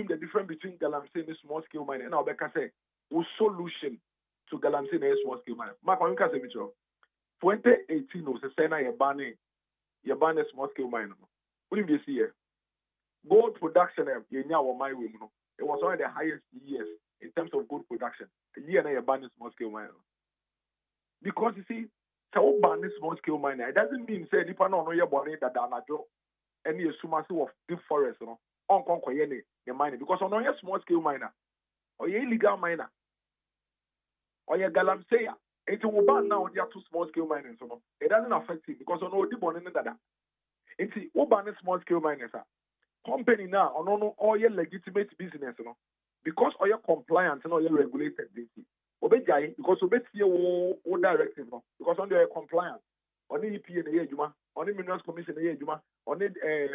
him the difference between galamsey and small scale mining. And I'll be say, what solution to galamsey and small scale mining? Mark, I'm going to say, 2018 was a Sena Yabane small scale mining. What do you see here? Gold production, it was one of the highest years in terms of gold production. A year and Yabane small scale mining. Because you see, so ban small scale mining, it doesn't mean say if I know your body that danajo any sumasu of deep forest, you know, on conquer the mining because on your small scale miner or your illegal miner or your galamsey, it will ban now they are two small scale miners, you know. It doesn't affect it because on the bonnet that. It's ban small scale miners company now on all your legitimate business, you know, because all your compliance and all your regulated business. Because we see all directive no because on the compliance on the EPA the Juma on the Minerals Commission the Juma on the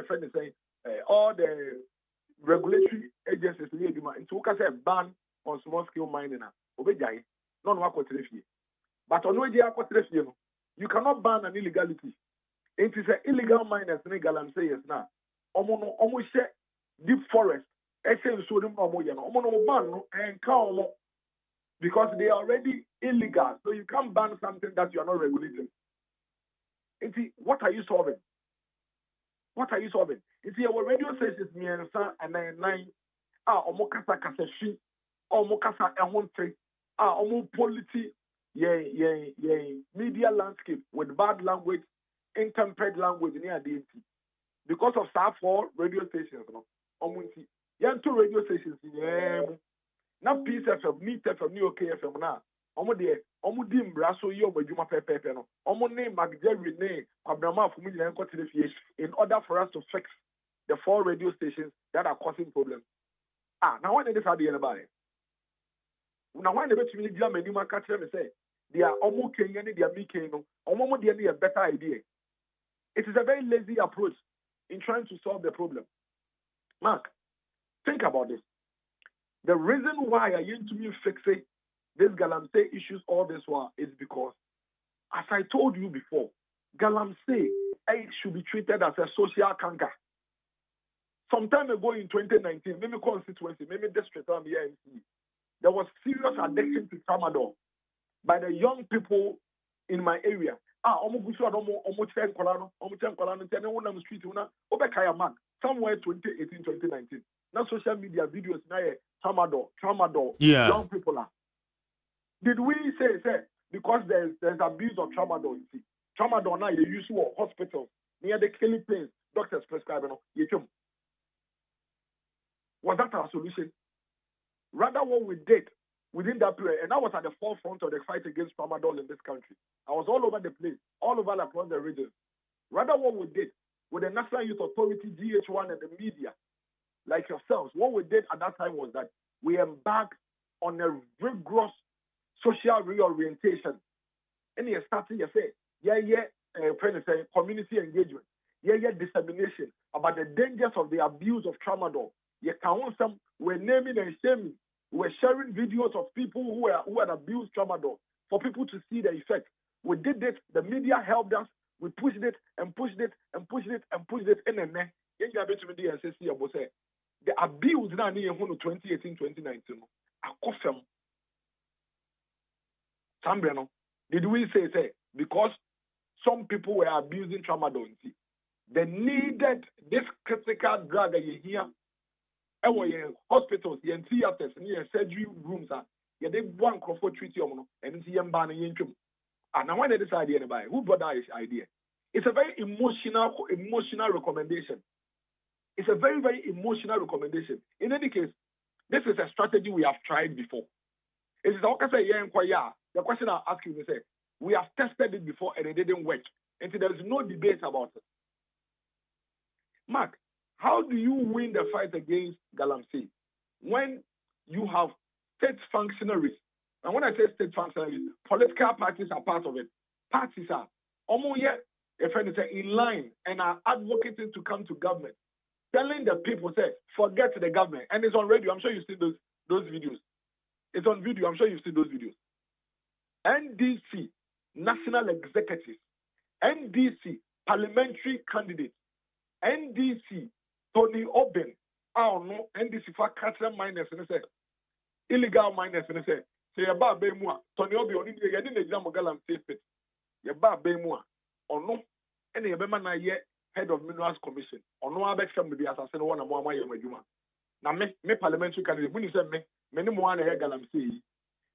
friend saying all the regulatory agencies the Juma and so can say ban on small scale mining now obejai none wa kotrefie but on we dey kotrefie no you cannot ban an illegality it is an illegal miners in galamsey yes now omo share deep forest essence so dem omo ye no omo no ban no and ka because they are already illegal. So you can't ban something that you are not regulating. What are you solving? What are you solving? You see, our radio stations, and 9, omokasa kaseshi, omokasa ehonte, omo polity, media landscape with bad language, intemperate language near the because of staff for radio stations, no, omunti. Two radio stations, na Peace FM, Meet FM, New OK FM na. Omo di mbraso yi obadwuma pepepe no. Omo ne Magjerry ne Abraham Afumi na nko telefie in order for us to fix the 4 radio stations that are causing problems. Now when this are the anybody. Now when the between the many man catch them say they are omo Kenya they are me Kenya no. Omo dey a better idea. It is a very lazy approach in trying to solve the problem. Mark, think about this. The reason why I used to be fixing this galamsey issues all this while is because, as I told you before, galamsey should be treated as a social canker. Some time ago in 2019, maybe constituency, maybe district, there was serious addiction to tramadol by the young people in my area. Somewhere 2018, 2019. Now social media videos now tramadol, Yeah. young people are. Did we say because there's abuse of tramadol, you see? Tramadol now you use for hospitals, near the killing pains, doctors prescribing was that our solution? Rather what we did within that period, and I was at the forefront of the fight against tramadol in this country. I was all over the place, all over across the region. Rather what we did with the National Youth Authority, GH1 and the media, like yourselves, what we did at that time was that we embarked on a rigorous social reorientation. And you're starting, you say, community engagement, dissemination about the dangers of the abuse of tramadol. You can some we're naming and shaming. We're sharing videos of people who had abused tramadol for people to see the effect. We did it, the media helped us, we pushed it and pushed it and pushed it and pushed it in and then the abuse now in 2018, 2019. Did we say because some people were abusing tramadol? They needed this critical drug here. Hospitals, theaters, surgery rooms, they one comfort treaty and see them banning. And now when they decided who brought that idea? It's a very emotional recommendation. It's a very, very emotional recommendation. In any case, this is a strategy we have tried before. It is the question I'm asking you is, we have tested it before and it didn't work. And so there is no debate about it. Mark, how do you win the fight against galamsey when you have state functionaries? And when I say state functionaries, political parties are part of it. Parties are almost in line and are advocating to come to government, telling the people, forget the government. And it's on radio. I'm sure you've seen those videos. It's on video. I'm sure you've seen those videos. NDC, national executives, NDC, parliamentary candidates, NDC, Tony Oben, no NDC for catcher miners and say illegal miners and say about Bemua, Tony Obi only the exam of galamsey pit. Your bar Bemua or no any Bemana yet head of Minerals Commission or no other family as I said one of my Juma. Now me parliamentary candidate when you said me many more galamsey.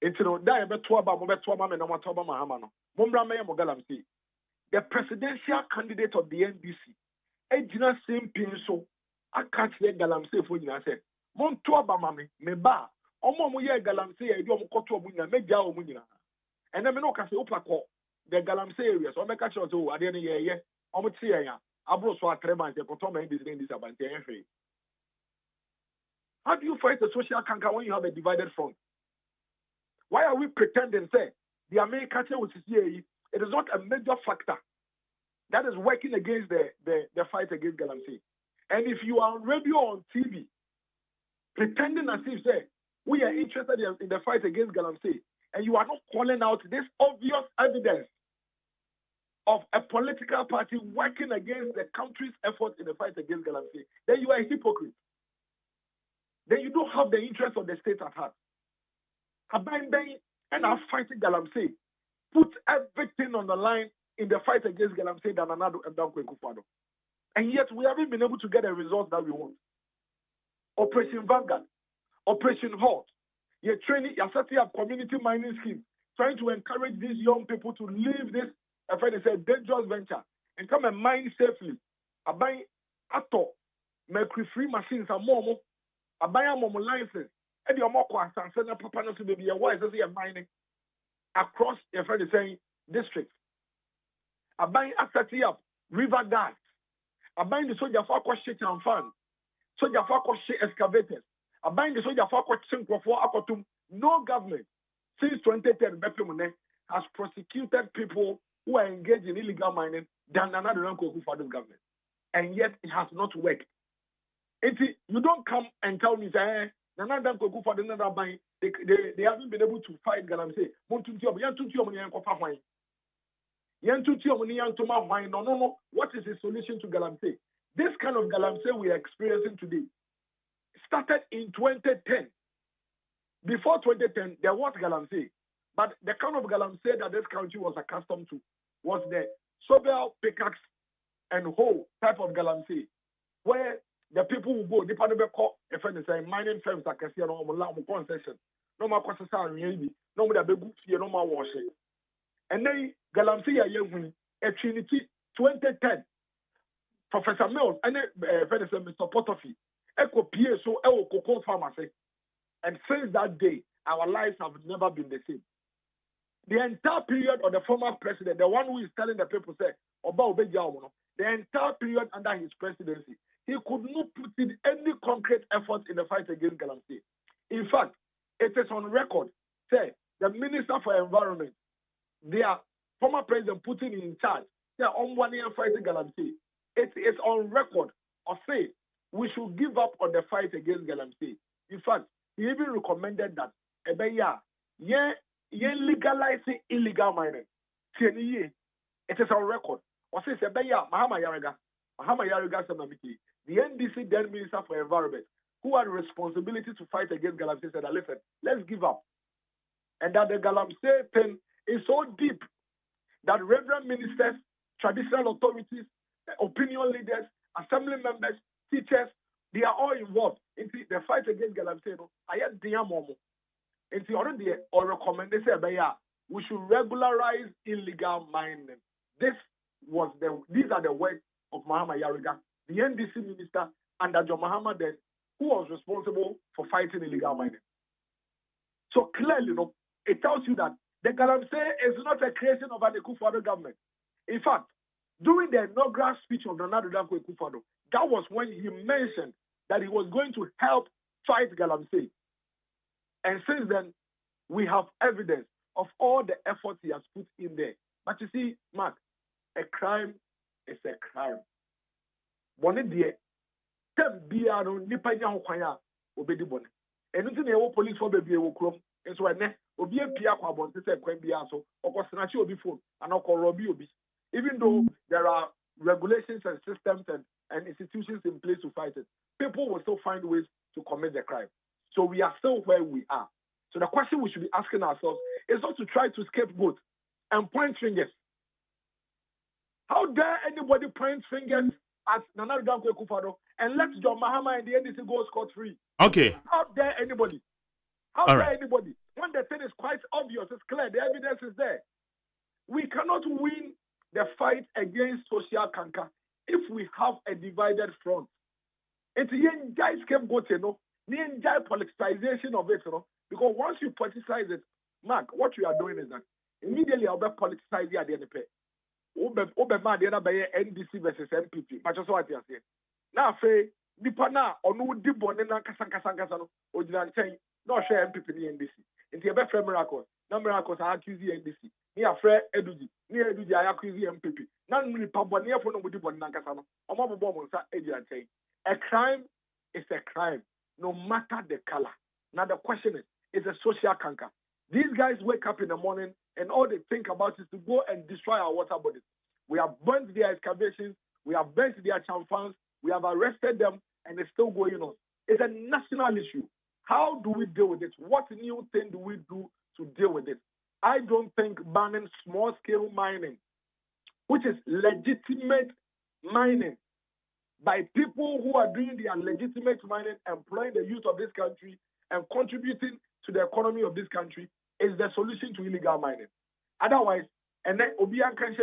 It's no die about 12 and no one Mahamano. Mumbra May Mogalamsey. The presidential candidate of the NDC. Ejina same pin so I catch the galamsey for you. I said, Montua Bamami, me ba, Omo Muya galamsey, I do Mokoto Munya, Meja Munya. And then no Cassie Opako, the galamsey areas, or make a shot to Adena Ye, Omotia, Abro Swa Trema, the Potoma in this Abante. How do you fight the social canker when you have a divided front? Why are we pretending, say, the American which is here, it is not a major factor that is working against the fight against galamsey. And if you are on radio or on TV, pretending as if, say, we are interested in the fight against galamsey, and you are not calling out this obvious evidence of a political party working against the country's effort in the fight against galamsey, then you are a hypocrite. Then you don't have the interest of the state at heart. And our fighting galamsey put everything on the line in the fight against galamsey than another Kufado. And yet we haven't been able to get a result that we want. Operation Vanguard, Operation Halt, you're training, you're setting up community mining schemes, trying to encourage these young people to leave this, I find it's a dangerous venture, and come and mine safely. I buy ato, mercury-free machines and more. I buy a more license. And your more and send a papa to be a wise as you're mining across your friend is saying districts. I buy a setting up river guards. I buy the soldier for shit and fan. Soldier for shit excavators. I buy the soldier for Akotum. No government since 2010 has prosecuted people who are engaged in illegal mining than another uncle for this government. And yet it has not worked. You don't come and tell me that they haven't been able to fight galamsey. No. What is the solution to galamsey? This kind of galamsey we are experiencing today started in 2010. Before 2010, there was galamsey, but the kind of galamsey that this country was accustomed to was the shovel, pickaxe, and hoe type of galamsey, where the people who go, depending on a friend is saying mining firms are cashier no more concession, no more concession, no more big fear, no more washing. And then galamsey a Trinity 2010. Professor Mills and friend is Mr. Potofi, Echo PSO, Cocoa Pharmacy. And since that day, our lives have never been the same. The entire period of the former president, the one who is telling the people, say, the entire period under his presidency, he could not put in any concrete effort in the fight against galamsey. In fact, it is on record, say, the Minister for Environment, their former president Putin in charge, they are on 1 year fighting galamsey. It is on record of say we should give up on the fight against galamsey. In fact, he even recommended that legalizing illegal mining. It is on record. Or say Mahama Yariga the NDC then Minister for Environment, who had responsibility to fight against galamsey, said, listen, let's give up. And that the galamsey thing is so deep that reverend ministers, traditional authorities, opinion leaders, assembly members, teachers, they are all involved in the fight against galamsey. I had the momo. And the already or recommend we should regularize illegal mining. These are the words of Mahama Yariga, the NDC minister under John Mahama then, who was responsible for fighting illegal mining. So clearly, it tells you that the galamsey is not a creation of an Akufo-Addo government. In fact, during the inaugural speech of Nana Addo Akufo-Addo, that was when he mentioned that he was going to help fight galamsey. And since then, we have evidence of all the efforts he has put in there. But you see, Mark, a crime is a crime. Bone die, tem bia no nipa nya ho kwan a obedi bone. Enu ti na ewo police for baby ewo krom. Enso ene obi apia kwa bonte se kwan bia so okosinachi obi phone and okorobi obi. Even though there are regulations and systems and and institutions in place to fight it, people will still find ways to commit the crime. So we are still where we are. So the question we should be asking ourselves is not to try to scapegoat and point fingers. How dare anybody point fingers at Nana Danko Akufo-Addo and let John Mahama and the NDC go scot-free? Okay. How dare anybody? How All dare right. anybody? When the thing is quite obvious, it's clear, the evidence is there. We cannot win the fight against social canker if we have a divided front. It's the scapegoat, the politicization of it, because once you politicize it, Mark, what you are doing is that immediately I'll be politicizing at the end of it. NDC versus MPP. But just what you say. Now, Dipana or no Dibonena Kasankasano or Jinan no share MPP in NDC. Into a better miracle. No miracles are accusing NDC. Near Fred Eduji, near Eduji, I accuse MPP. None really papa near for no Dibonakasano. Or Mama Bomonsa Edian saying a crime is a crime, no matter the color. Now the question is, it's a social canker. These guys wake up in the morning and all they think about is to go and destroy our water bodies. We have burnt their excavations, we have burnt their chamfans, we have arrested them, and it's still going on. It's a national issue. How do we deal with it? What new thing do we do to deal with it? I don't think banning small-scale mining, which is legitimate mining, by people who are doing their legitimate mining, employing the youth of this country, and contributing to the economy of this country, is the solution to illegal mining. Otherwise, and then Obian can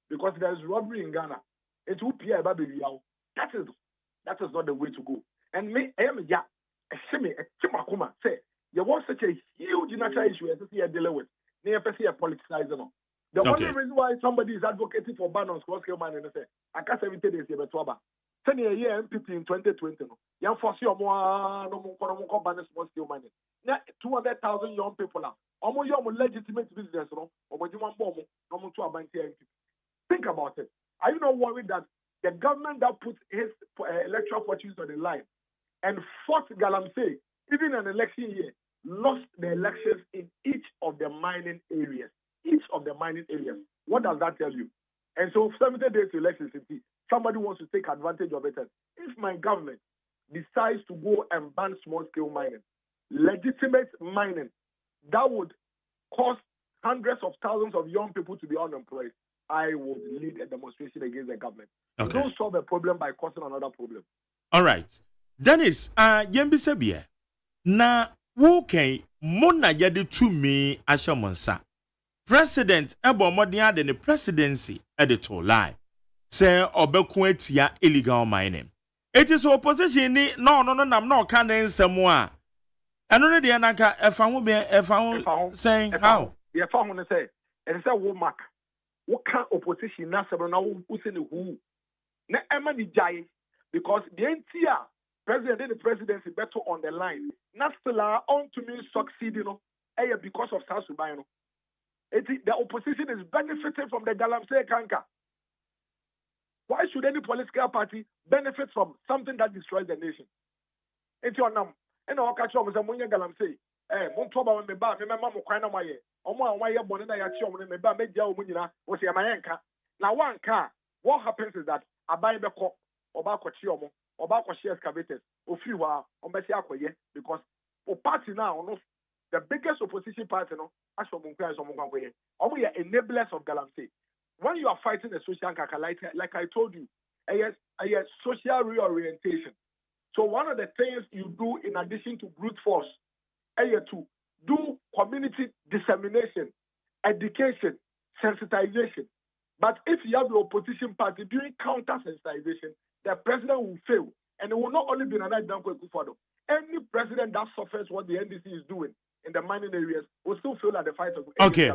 because there is robbery in Ghana. It will be a baby. That is not the way to go. And me, say, you want such a huge natural issue as you are dealing with. Near politicizing. The only reason why somebody is advocating for ban on small-scale mining is I can't say everything is here, but 10 year MPP in 2020, you force your more ban small-scale mining. Now 200,000 young people now. Almost your legitimate business, think about it. Are you not worried that the government that put his electoral fortunes on the line and fought galamsey, even in an election year, lost the elections in each of the mining areas? Each of the mining areas. What does that tell you? And so 70 days to elections, somebody wants to take advantage of it. If my government decides to go and ban small-scale mining, legitimate mining, that would cause hundreds of thousands of young people to be unemployed, I would lead a demonstration against the government. Okay. You don't solve a problem by causing another problem. All right. Dennis, Yembisabie, na wuke mona yade to me ashamonsa. President Ebo Modia de the presidency editor lie. Say obeku etia illegal mining. It is opposition ni no nam no can ensemo a. Eno ne de anaka efa ho saying how? Ye fa ho ne say, e say wo mark. Wo kan opposition na sebro na wo se ne hu. Na ema ni jai because the entire president and the presidency better on the line. Na still on to me succeed, because of South Sudan. The opposition is benefiting from the galamsey canker. Why should any political party benefit from something that destroys the nation? It's your name. And I'll catch up with some galamsey. Montoba me ba, me mama mukwana maye. Omo waye bone na yachi omo me ba meja omo nyina wo se mayenka. Now one car, what happens is that abai beko oba kwachi omo, oba kwachi excavators, ofi wa ombesi akoye because o party now no the biggest opposition party no as for Munkwa so Munkwa omo ye enablers of galamsey. When you are fighting a social kaka, like I told you, a social reorientation. So one of the things you do in addition to brute force, to do community dissemination, education, sensitization. But if you have the opposition party doing counter sensitization, the president will fail. And it will not only be Nana Danko Akufo-Addo. Any president that suffers what the NDC is doing in the mining areas will still fail at the fight of okay.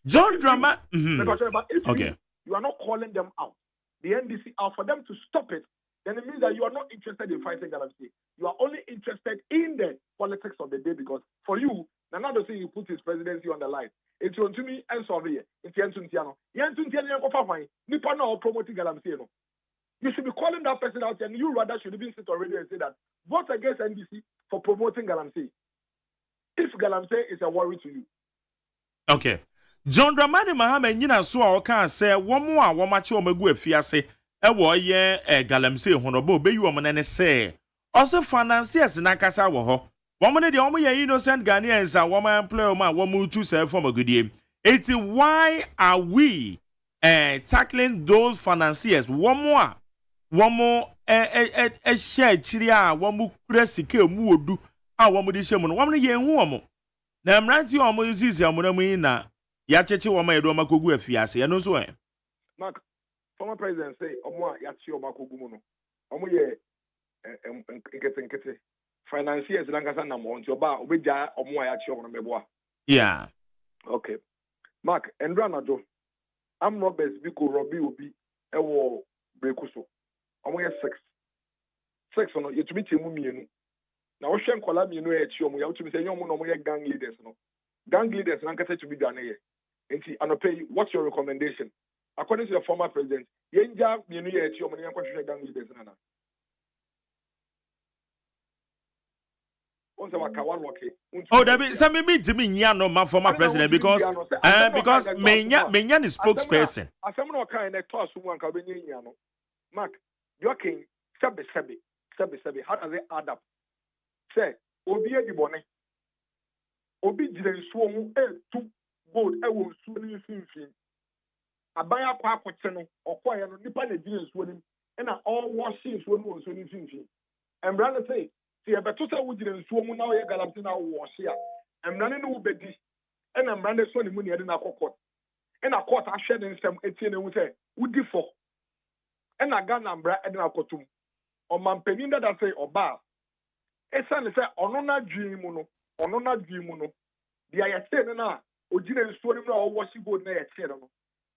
John Drama. But if you are not calling them out, the NDC out for them to stop it, then it means that you are not interested in fighting galamsey. You are only interested in the politics of the day because for you, Nana doesn't you put his presidency on the line. It's on to me and survey. It's Yantuntiano. Yantuntiano, Nipa no promoting galamsey. You should be calling that person out and you rather should even sit already and say that vote against NDC for promoting galamsey. If galamsey is a worry to you. Okay. John Dramani Mahama nyina so a oka say womo a womache omegu afiase wo ye galamsey honobo be you omene ne say also financiers na kasa wo ho womo de omo ye innocent Ghanaians a womo employ ma womo tu say from agudie. It's why are we tackling those financiers womo share chiri a womo kura sika mu odu a womo de hye mu no womo ye hu womo na mranti omo zizi omo na mu na ya cheche womo ye do makogu afiase ye no so Mark, former president say omo ya chi omo akogu mu no omo ye nkete financiers na ngasa na mo nti oba obeja omo ya chi omo no meboa. Yeah. Okay. Mark, Endra Najo, I'm Roberts Biko Robbie Obi, Ewo Brekuso. I'm 6 on you to meet him. Now, Ocean Colab, you know, you have to say, no gang leaders. No gang leaders, and I to be done here. And pay, what's your recommendation? According to the former president, Yenja, you know, you gang leaders. Oh, that be some me to me no my former president because menya is spokesperson. Asemno kind of toss one can be no. Mark, you can sabe. How does it add up? Say, Obi Edibone. Obi didn't swim to gold. I will soon fin. Abaya kwa kwacheno or kwaya no nipa na didn't swim and all washing swim on soon fin. And brother say, see, I better say we didn't swim now. You galamsey now wash here. I'm running no bedi. And I'm running so money in a court. And a court I shed in some 18 and we say, would differ. And I got number and I got to. On my penny that I say, or bar. It's an say, onona dream, onona dream. The I said, na, or didn't swim or washing board near a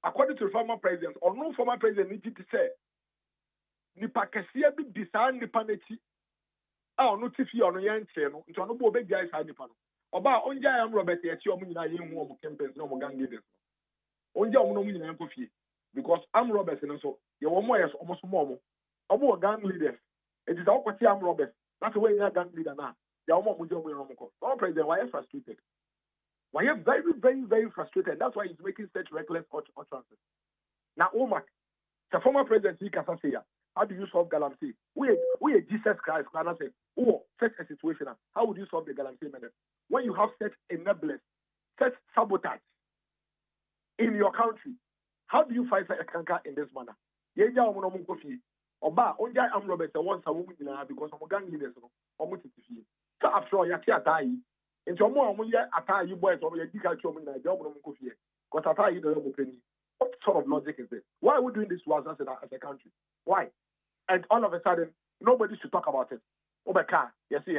according to the former president, or no former president needed to say, Nipakasia be designed the paneti. Oh, no, if you are no young channel, into an old big guys had the panel. About only I am Robert, yet you are young woman campaigns, no more gang leaders. Only I know me in coffee because I'm Robert, and so you are more as almost more. About gang leaders. It is all what I'm Robert. That's the way you're gang leader now. You are more with your president. Why are you frustrated? Why are you very, very, very frustrated? That's why he's making such reckless utterances. Now, Omar, the former president, he can say, how do you solve galamsey? We are Jesus Christ. Can I say, oh, such a situation. How would you solve the galamsey matter? When you have such enablers, such sabotage in your country, how do you fight a canker in this manner? Yenja omo no kofi. Oba onja am Robert once a woman because I'm gang leaders no. Omo titifi. So after all, yati atai. Into omo ye atai boys omo ye dika chomo na job no kofi. Because atai do no penny. What sort of logic is this? Why are we doing this to us as a country? Why? And all of a sudden, nobody should talk about it. Obeka, you see,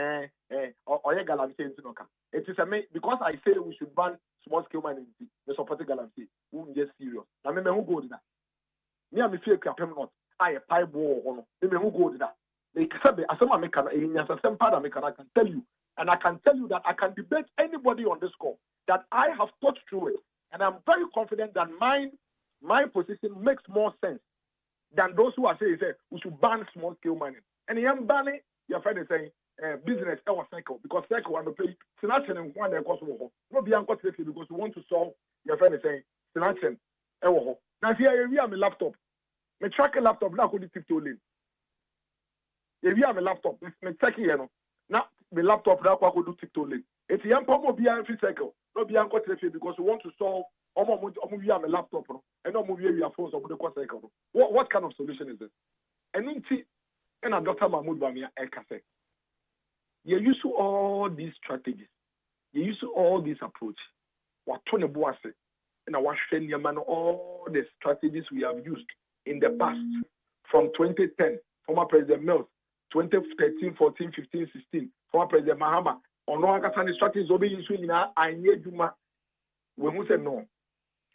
or galamsey in Sinoka. It is because I say we should ban small scale mining, the supporting galamsey. We will get serious. I mean, who go to that? Me and me feel captain not. I a pipe war. Me who go to that? They said, as someone make some part of me I can tell you, and I can tell you that I can debate anybody on this call that I have thought through it, and I'm very confident that my position makes more sense than those who are saying we should ban small scale mining. And the young banning, your friend is saying business our cycle because cycle and pay snatching and one that cost more. No be uncle because we want to solve your friend is saying snatching. Now here we have a laptop. Me track a laptop now could tiptoe lane. If you have a laptop, me check here now the laptop now could do tiptoe lane. It's young pomo be a free cycle. No be uncle because we want to solve we have a laptop and no move your phones over the course cycle. What kind of solution is this? And Dr. Mahmoud Bamia Ekase. You use all these strategies. You use all these approach. What Tony Boase and our man all the strategies we have used in the past from 2010, former President Mills, 2013, 14, 15, 16, former President Mahama. On no strategies obeying I need you. When we say no,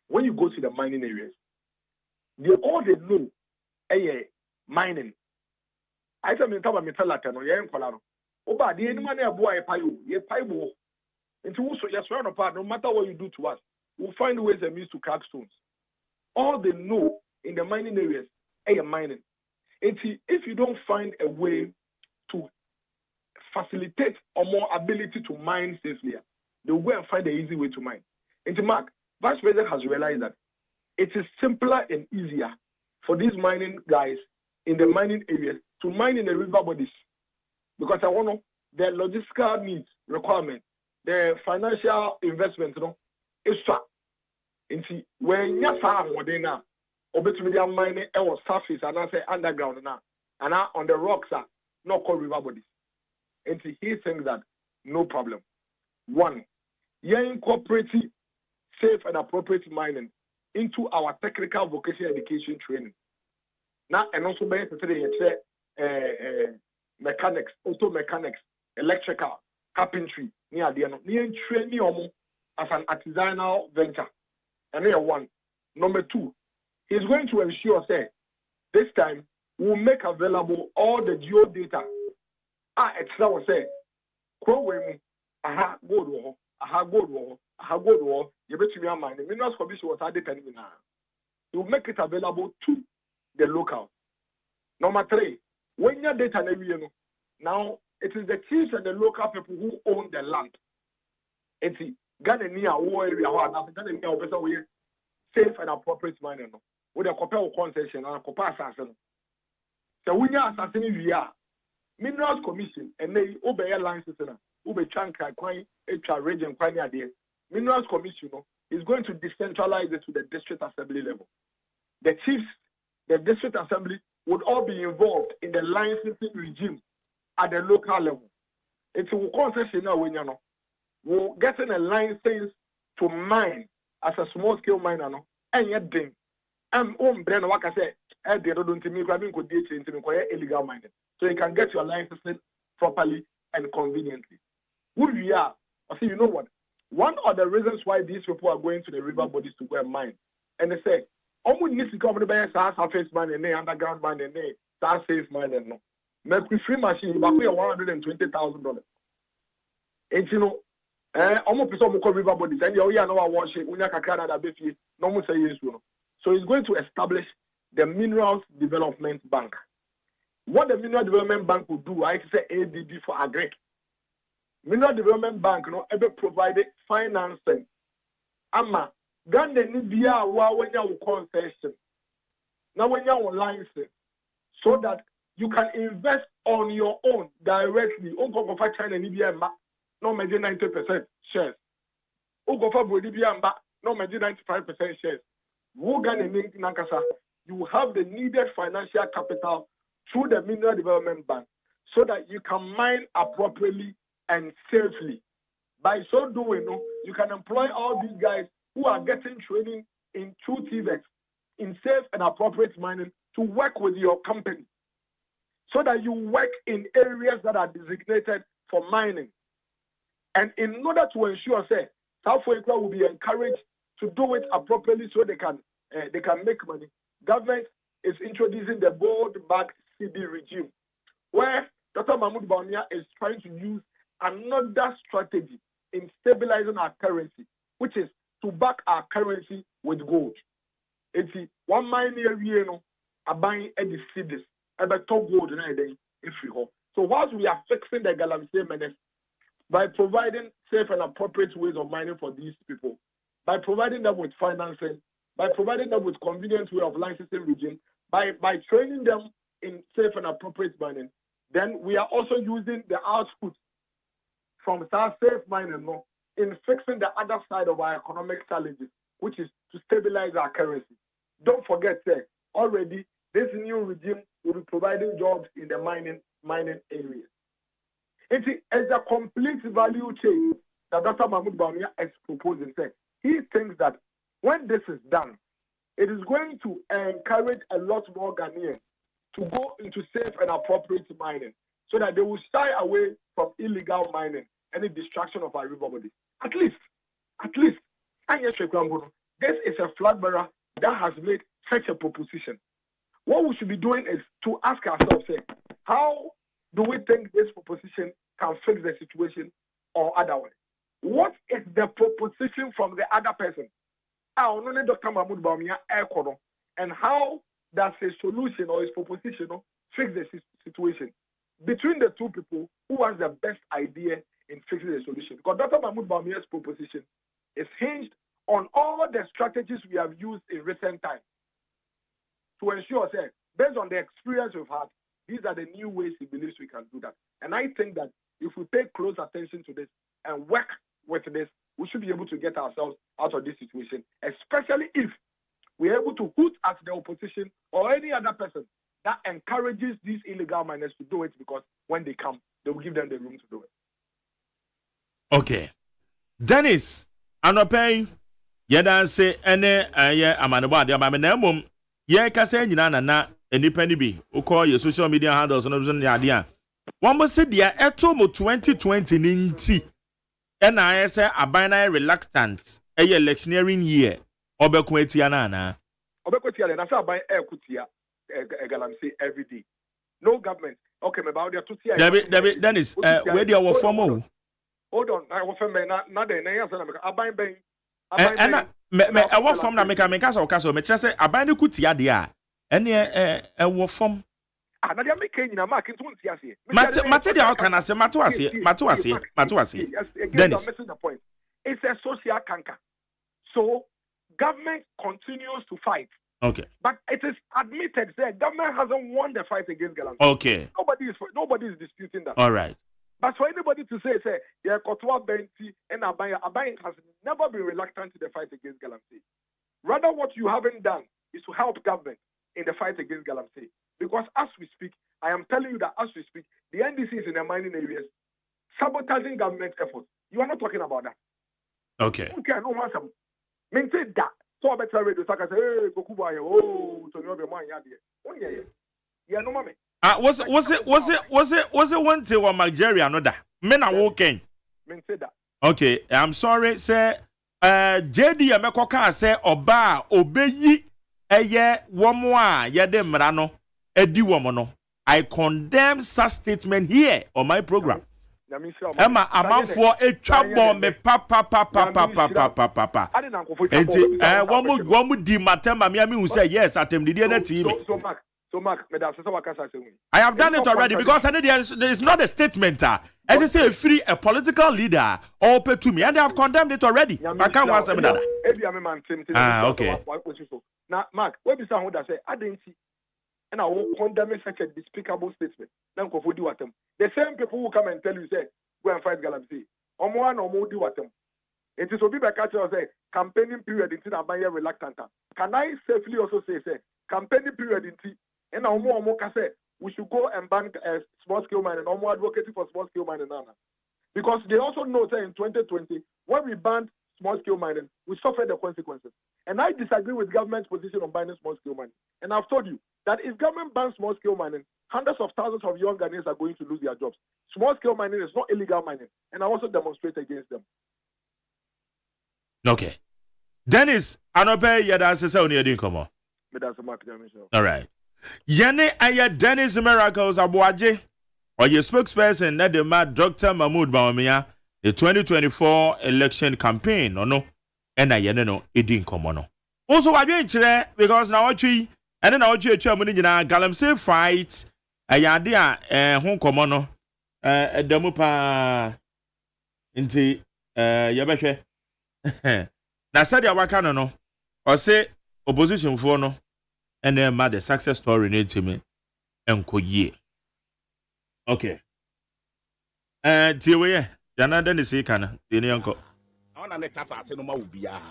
when you go to the mining areas, they know mining. I tell me about metal no the any money boy pay into also yes no matter what you do to us, we'll find ways and means to crack stones. All they know in the mining areas mining. And if you don't find a way to facilitate or more ability to mine safely, they will go and find an easy way to mine. And Mark, Vice President has realized that it is simpler and easier for these mining guys in the mining areas to mine in the river bodies. Because I want to, the logistical needs, requirement, the financial investment, extra. And see, when you're far more than now, obviously, mining our surface and I say underground now, and now on the rocks are not called river bodies. And see, he thinks that no problem. One, you incorporate safe and appropriate mining into our technical vocational education training. Now, and also by mechanics, auto mechanics, electrical, carpentry, near the end, near training as an artisanal venture. And here one. Number two, he's going to ensure, say, this time we'll make available all the geo data. Extra will say, aha, gold war, you bet me a mine. The Minerals Commission was added in now. You make it available to the local. Number three, when your data now it is the chiefs and the local people who own the land. It's Ghana near war area or Ghana near safe and appropriate mining. With a compare concession and a compare assassin. So when you assassin we are Minerals Commission and they obey licenses ube chanka kwai HR region kwai idea. Minerals Commission is going to decentralize it to the district assembly level. The chiefs, the district assembly would all be involved in the licensing regime at the local level. It's a concession now when we're getting a license to mine as a small scale miner and yet thing. Then like I said, illegal mining. So you can get your license properly and conveniently. Who we are, I say, you know what? One of the reasons why these people are going to the river bodies to go and mine, and they say, almost needs to come to the surface mining, underground mining, safe mining. No, make free machine, but we are $120,000. And you know, almost people call river bodies, and you know I wash it. No one say yes, so it's going to establish the Minerals Development Bank. What the Mineral Development Bank will do, I say ADB for agri. Mineral Development Bank, ever provided financing. Ama, Ghana Nibia when you concession. Now when you are license, so that you can invest on your own directly. Ungo for China Nibia no measure 90% shares. Ungo for Bolivia no measure 95% shares. You have the needed financial capital through the Mineral Development Bank so that you can mine appropriately and safely. By so doing, you can employ all these guys who are getting training in true TVEX, in safe and appropriate mining, to work with your company so that you work in areas that are designated for mining. And in order to ensure, say, South Africa will be encouraged to do it appropriately so they can make money. Government is introducing the gold-backed CD regime, where Dr. Mahmoud Bawumia is trying to use another strategy in stabilizing our currency, which is to back our currency with gold. It's one mine area, buying any cities, about top gold in a day, if we hope. So whilst we are fixing the galamsey menace by providing safe and appropriate ways of mining for these people, by providing them with financing, by providing them with convenient way of licensing regime, by training them in safe and appropriate mining, then we are also using the output from safe mining in fixing the other side of our economic challenges, which is to stabilize our currency. Don't forget that already this new regime will be providing jobs in the mining areas. It is a complete value chain that Dr. Mahmoud Bawumia is proposing. He thinks that when this is done, it is going to encourage a lot more Ghanaians to go into safe and appropriate mining so that they will shy away from illegal mining and the destruction of our river bodies. At least, and yes, this is a flag bearer that has made such a proposition. What we should be doing is to ask ourselves, how do we think this proposition can fix the situation or otherwise? What is the proposition from the other person? Dr. Mahmoud Bawumia, and how does a solution or his proposition fix the situation? Between the two people, who has the best idea in fixing the solution? Because Dr. Mahmoud Bawumia's proposition is hinged on all the strategies we have used in recent times. to ensure that based on the experience we've had, these are the new ways he believes we can do that. And I think that if we pay close attention to this and work with this, we should be able to get ourselves out of this situation, especially if we're able to hoot at the opposition or any other person that encourages these illegal miners to do it, because when they come, they will give them the room to do it. Okay. Dennis, anopay, yada say ene amanebo ade ma na mom ye kasa nyina na enipa ni bi o call your social media handles no so ade a one mo se dia eto mo 2020 ni nti ena aye say aban na reluctant electioneering year obekun atia na obekun atia na say aban ekutia galamsey every day. No government. Okay, me about there to tia. David Dennis, where dia wo form Hold on, I was me na dey na answer na aban ben. Me wo form na me ka so me kire say aban ne kutia de a ene wo form. Na dia me kan nyina mark ntu nti ase. Mate dia o kana se mate ase. Dennis, missing the point. It's a social canker. So government continues to fight. Okay. But it is admitted that government hasn't won the fight against galamsey. Okay. Nobody is disputing that. All right. But for anybody to say yeah, Kotwa Benti and Abayan has never been reluctant to the fight against galamsey. Rather, what you haven't done is to help government in the fight against galamsey. Because as we speak, I am telling you that as we speak, the NDC is in the mining areas sabotaging government efforts. You are not talking about that. Okay. Okay, I don't want some. Maintain that. So I better radio. So I can say, hey, Gokuba, oh, to know the man, yeah, yeah, no, mommy. Was it one to one Nigeria? No, that men are walking. Maintain that. Okay, I'm sorry, sir. JD Amekoka say Oba Obeyi eye womwa yede mrano edi womono. I condemn such statement here on my program. Emma amanfo etwabo me papa. Enti womu di matema me hu say yes atem didi na TV. So Mark, I have done it already because there is not a statement. It is a free a political leader or pay to me, and they have condemned it already. I can't want some that. Okay. Now, Mark, what is someone that say I didn't see, and I will condemn such a despicable statement. Then go for do what them. The same people who come and tell you say go and fight galamsey. Or more do what them. It is Obi Bakacho say campaigning period in Abaya reluctant. Can I safely also say campaigning period in and more say we should go and ban small scale mining and more advocacy for small scale mining now. Because they also know that in 2020, when we banned small scale mining, we suffered the consequences. And I disagree with government's position on banning small scale mining. And I've told you that if government bans small scale mining, hundreds of thousands of young Ghanaians are going to lose their jobs. Small scale mining is not illegal mining, and I also demonstrate against them. Okay. Dennis, Anope Yada says only a dinkomo. All right. Yene aya Dennis Miracles Abuaje or your spokesperson that the mad Dr. Mahmoud Bawumia the 2024 election campaign or no and I no edin komono. Also I didn't chere because now actually and then I chairman in galamsey fight ayadea hon komono demupa inti yabehwe na sadia waka no or say opposition for no and then the success story need to me enkoye. Okay. Tiwe Jana Dennis kana tini yanko. Ona ne kafa ase no ma ubia.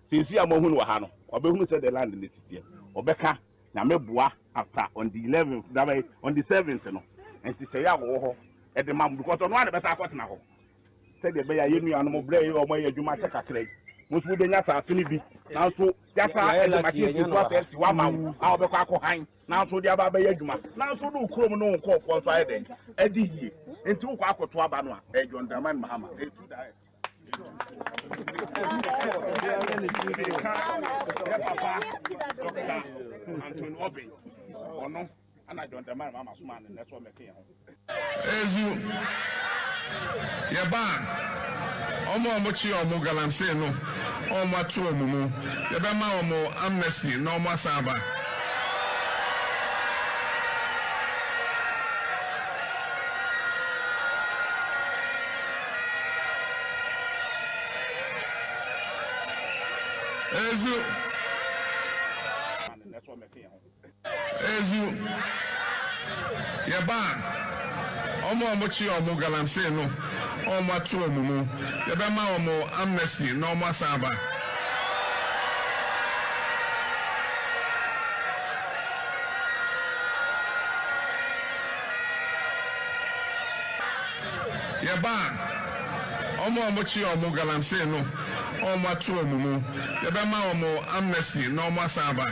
Since am hu no ha no. Obehunu say the land in the city. Obeka na meboa after on the 11th, that way on the 7th no. And say ya wo ho e de mam because no one better akot na ho. Say the be ya yenu anu bre e o mo ya dwuma che kakrai. Musu de nya sa ase ni bi. Na so ya sa e de machine so afensi wa ma a obekọ akọ na so de aba be ya dwuma. Na so no krom no nko ko so aye den. E di hie. Enti ukọ akoto aba no a e John Dramani Mahama. E tu da. Ezu Yaban Omo chi omo galamsey no omo atu omumu yebema omo amnesty no omo saba Ezu Yeba, Omo Mochi or Mogalamse, no, Oma Tuomu, Yabama Omo Amnesty, no more Saba. Yeba, Omo Mochi or Mogalamse, no, Oma Tuomu, Yabama Omo Amnesty, no more Saba.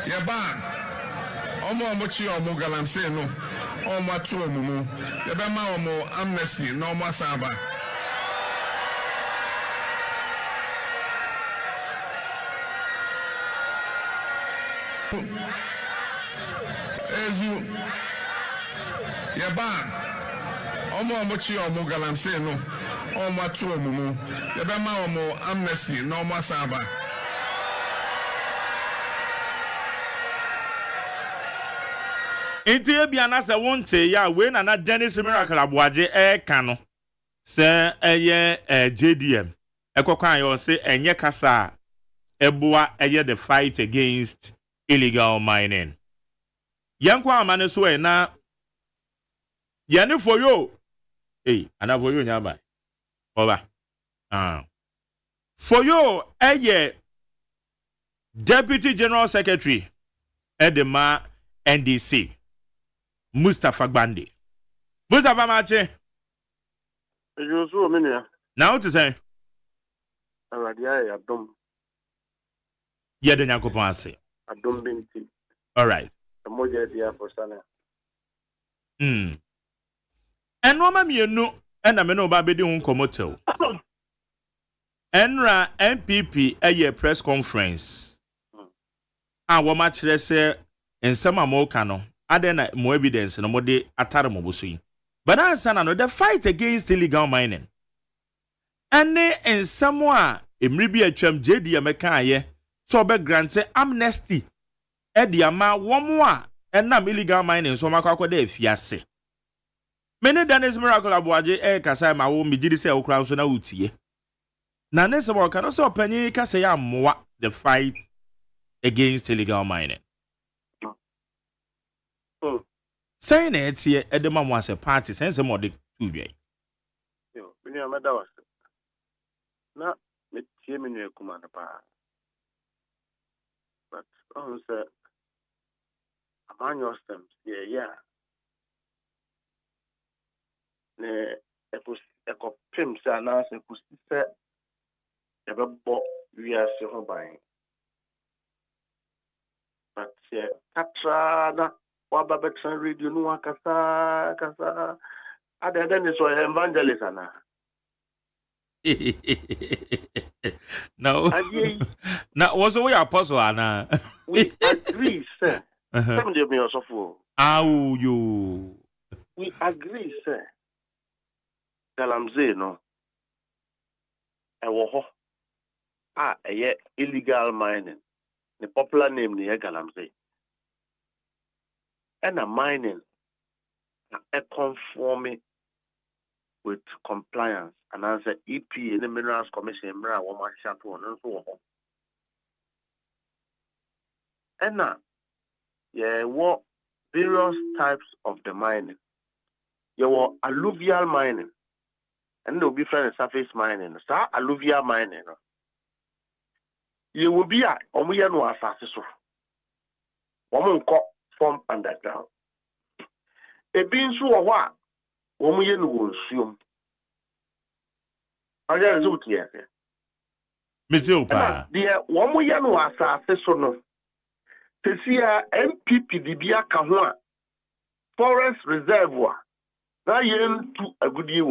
Yeba, Omo Mochi or Mogalamse, no, Oma Tuomu, Yabama Omo Amnesty, no more Saba. Ezu Yeba Omo Mochi or Mogalamse, no, Oma Tuomu, Yabama Omo Amnesty, no more Saba. Enti ebiana se wonte ya we na Dennis Miracle Aboaje kano se eye JDM ekokwan yo se enye kasa eboa eye the fight against illegal mining. Yankwa amane so na yane for yo ana for yo nyaba oba for yo eye Deputy General Secretary Edema NDC Mustafa Gbande. Mustafa Mache. You so many. Now to say. Already, I don't. Yeah, the Yankopon say. I don't mean to. All right. The more idea for Sana. And no, mammy, no, and I may know Baby doing Komoto. Enra MPP a year press conference. I will match say in some more canon. Adena more evidence no more de atare mo boso. But answer na no the fight against illegal mining. Ene ensamo a emri bi atwam JD America aye so be grant amnesty e de ama womo a enam illegal mining so makwa da afiase. Many Dennis Miracle Aboaje kasa ma wo migidi se okran so na utie. Na ne se mo kan so panyi kasa ya moa the fight against illegal mining. Say na etie edema mo as a party sense mo de tu dwe. Yo, me amada was. Na me tie me nu kuma na pa. But on say amanyo stems yeah. Ne ekopim say na say kusi say e be bo wi ase ho ban. But katra na waba betran radio no kasa adeden is evangelist ana no now was we apostle ana we agree sir some dey me also for you we agree sir galamsey no e wo ho illegal mining the popular name ni galamsey. And a mining a conforming with compliance and answer EP in the Minerals Commission bra wo ma shato on so ho. And what various types of the mining. You want alluvial mining and there will be different surface mining. So alluvial mining. You will be a omuya no asase so. Woman form underground. A being so a what? Woman will assume. I just do here. Miss Opa. Dear, woman was a no. To see a MPP Dibia Kahua Forest Reservoir. Now you're to a good year.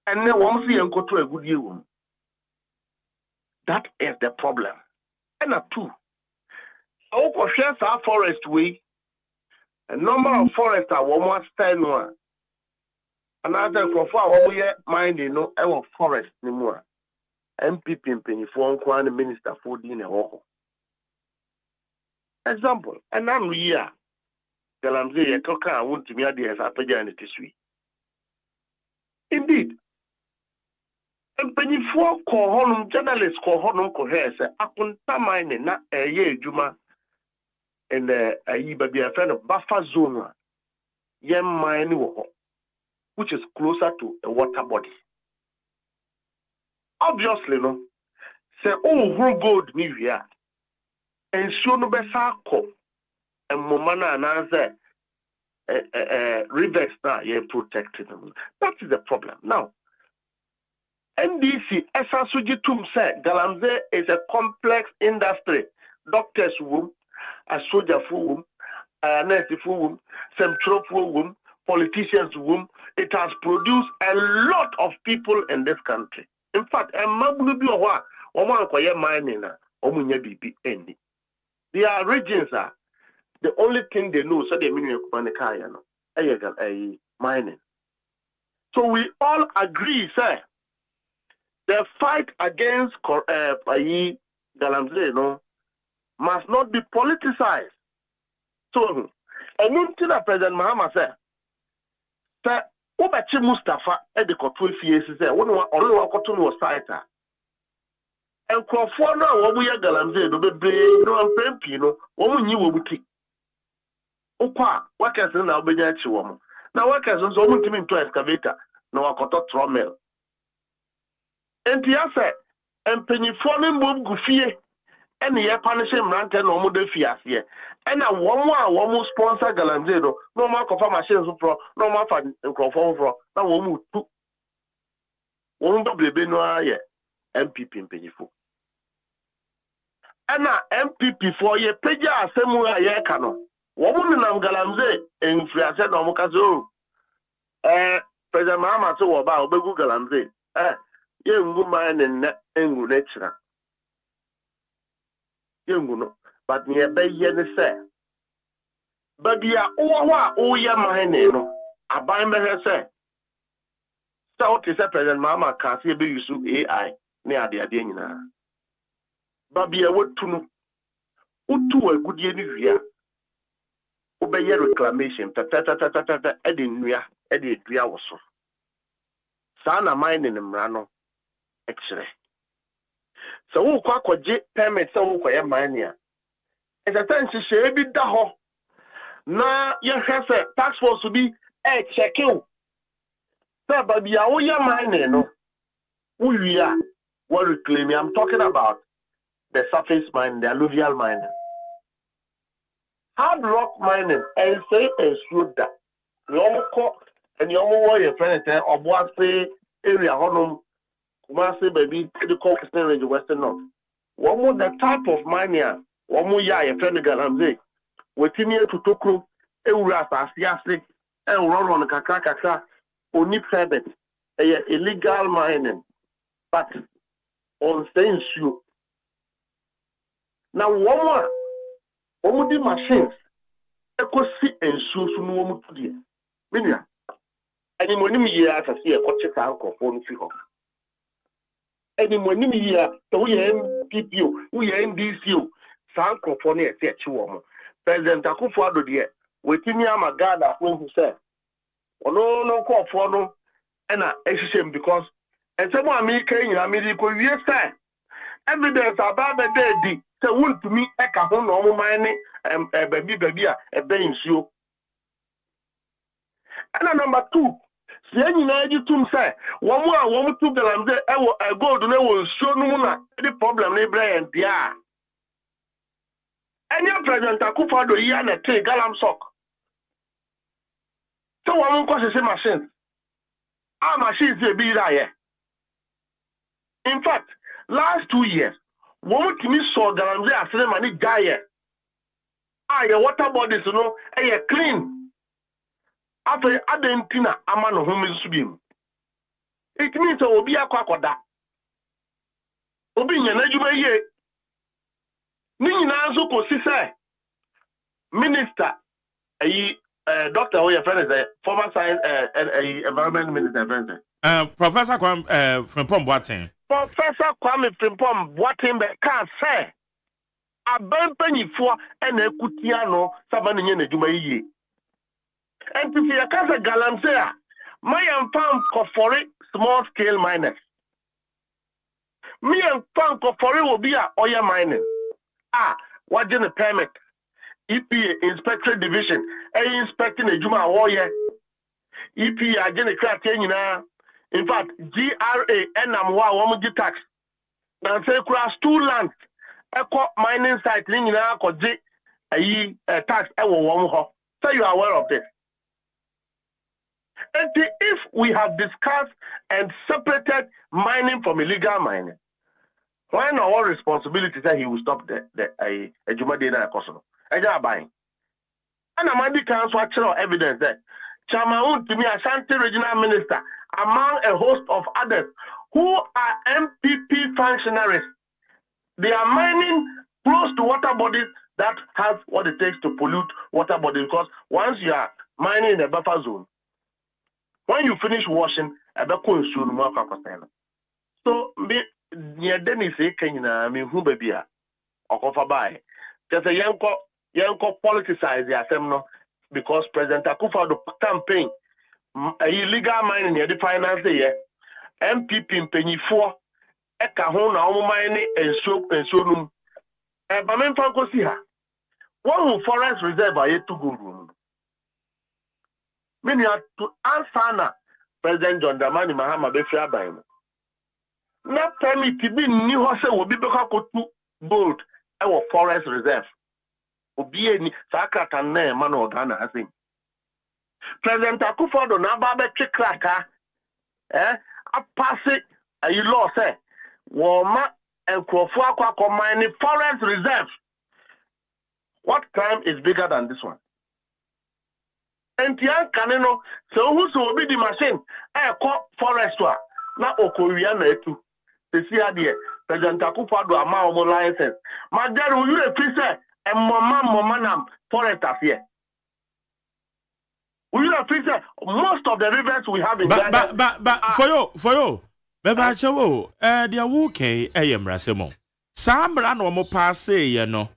And then one see and go to a good year. That is the problem. And a two. Our shares our forest way. A number of forests are 1 Another for our year minding no our forest anymore. MPP and penny for one minister for dinner. Example, and I'm here. Galamsey, a cocker, I want to be at the as a pagan this week. Indeed, Mpanyifoɔ kɔ hɔnom, journalists kɔ hɔnom kɔhwɛ sɛ akonta mining na ɛyɛ adwuma in ayi baabi a yɛfrɛ no buffer zone a yɛn mine wɔ hɔ, which is closer to a water body. Obviously, no, say oh gold ni wie a nsuo no bɛsa akɔ mmoma na anaasɛ rivers na yɛ protected them. That is the problem. Now, NDC Esasujitum said galamsey is a complex industry. Doctors womb, a soldier womb, a nurse womb, some trope womb, politicians womb. It has produced a lot of people in this country. In fact, a mabubi owa omo akoye mining na omo nya bibi endi. Their regions are the only thing they know, so they mean kumanika no mining. So we all agree, sir. The fight against galamsey no must not be politicized. So, and President Mahama said, "Sir, Obachi Mustafa at the Kotu years said, one Kotu was cited. And Crawford now, what we are galamsey, no, and Prempino, what we knew what we keep. Opa, what can now be that woman? Now, what can someone come into excavator? No, I got a trommel. And the answer, and penny falling boom goofy, and the punishing ranter no more fears here. And a one sponsor galamsey, no more for machines pro, no more for Crawford pro, no one two. One double benoit, MPP in penny fool. And now MPP for ye peja semua ye cano. Woman nam galamsey in Friasa no mokazo. President Mahama so about Begu galamsey. Young woman and engu nature. Young no, but near bay yen say. But ya oh ya mine no. I buy me say. South is a President Mahama can see be use AI near the Adina. Baby, I would to know. Utu a good year. Obey reclamation. Edin Edit was so. Sana mine in the Mrano. X-ray. So who quack jet permit so who mania. As a time she should be daho. Now you have a tax force to be a check you. Sir, but the Aoya mine, no. Who we are, what reclaiming. I'm talking about the surface mine, the alluvial mining. Hard rock mining, and say and shoot that. We almost caught and you almost want your friend or what say area honum. Kumasi baby, the Caucasian range Western North. One more the type of mania, one more ya a friend galamsey. Waiting here to Tokro, Euras, Asiastic, and run on the Kakaka, only private, illegal mining, but on saying shoe. Now, one more the machines, I could see and shoes no one to dear. Minia, any money year as I see a coach for phone figure. Any money here, we MPPO, we NDCO, San Crofonia, said you President Akufo-Addo dear, waiting near my God, who said, "Oh no, call for no, and I shame because, and someone me came in a medical year time. Evidence about the dead, so won't to me a couple normal mining, and a baby, a bench you. And number two. Sieni na eji tum say one more two galamsey e go do na wo show no na the problem na Ibrahim dia. Any President Akufo-Addo here na take galamsey. So one ko se machine. Our machines dey be there. In fact, last 2 years, one timi saw galamsey asere mani die. Your water bodies no e clean. After Adentina Amano home is swim. It means there will be a quackoda. Obinya Najuma ye. Nina Zuko Sisa Minister, Doctor, or your friend is a former science environment minister. Professor Frimpong Boateng. Professor Kwame Frimpong Boateng can't say. A burn penny for an Ekutiano Savannah Najuma ye. And if you are galamsey, my farm for small scale miners. Me and Panko for it will be a oil mining. What did the permit? EPA Inspectorate Division, inspecting a Juma warrior. EPA agent criteria. In fact, GRA and woman tax. Now say cross 2 lands. Eco mining site in a tax so you are aware of this. And if we have discussed and separated mining from illegal mining, why not all responsibility that he will stop the Juma Dena Kosovo? Buying. And Amadi Council actual evidence that Chamaun to me Ashanti Regional Minister among a host of others who are MPP functionaries. They are mining close to water bodies that have what it takes to pollute water bodies, because once you are mining in a buffer zone, when you finish washing, so near Dennis I mean who baby or buy. There's a young politicize the assembly because President Akufo-Addo campaign illegal mining near the finance year. MPP in penny 4 Eka na mining and so Bamen Franco see her. One forest reserve are yet to go. Many are to answer President John Dramani Mahama Befia by him. Not permit to be new horse will be back to gold our forest reserve. Obi any Sakata ne man or Ghana has him. President Akufo-Addo na babe chikraka a pass it a law say Woma and Krofua mining forest reserve. What crime is bigger than this one? And Tian Caneno, so who's will be the machine? I call forest na Okoria too. The CRD, President Akufo-Addo amount of license. My dad, will you please say, and Mama forest as here? Will you please say, most of the rivers we have in Ghana. But for you. Beba chawo dia wuke eyemra semo samra no mo pass ye no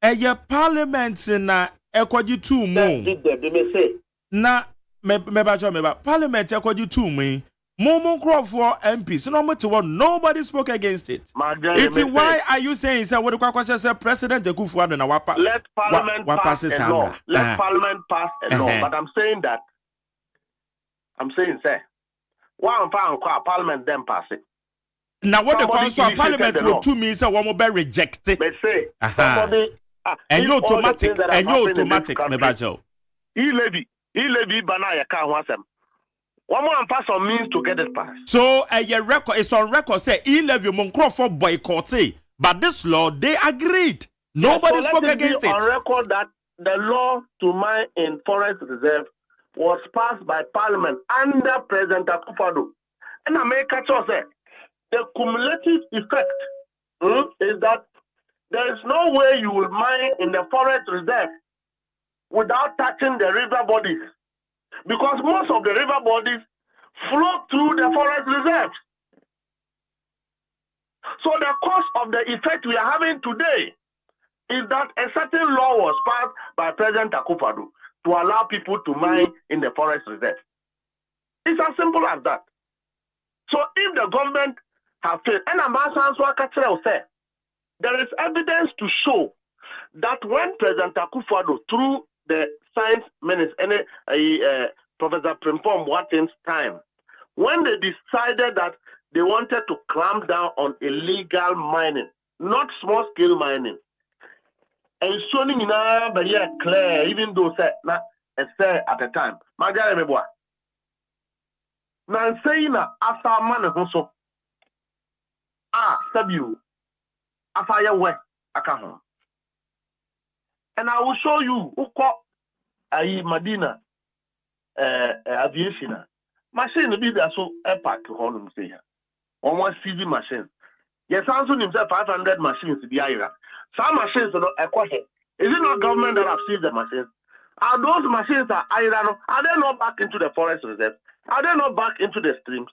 eye parliament na ekwaji tu mu na meba chawo meba parliament ekwaji tu mu mo crofo MPs no mo te one nobody spoke against it. It's why are you saying say what the say President Akufo-Addo na wapa let parliament pass a law. Let parliament pass a law. But I'm saying say one pound parliament then pass it. Now what the council of parliament will to me say one will be rejected. They say somebody and you automatic mebajo. He levy banana can wasem. One more pass on means to get it passed. So your record is on record say he levy Moncroft boycotted, but this law they agreed. Nobody spoke against it. On record that the law to mine in forest reserve was passed by Parliament under President Akufo-Addo. And America said the cumulative effect is that there is no way you will mine in the forest reserve without touching the river bodies, because most of the river bodies flow through the forest reserves. So the cause of the effect we are having today is that a certain law was passed by President Akufo-Addo to allow people to mine in the forest reserve. It's as simple as that. So if the government have failed, and say there is evidence to show that when President Akufo-Addo, through the science minister, Professor Primpom Watkins' time, when they decided that they wanted to clamp down on illegal mining, not small-scale mining, and showing in a very clear, even though say at the time. Magare meboa. Now saying after man also sabiu after your way akaho. And I will show you uko Madina aviation machine be there so park honum say here. Almost CV machine. Yes, also himself 500 machines to be Ira. Some machines are not acquired. Is it not government that have seized the machines? Are those machines are they not back into the forest reserve? Are they not back into the streams?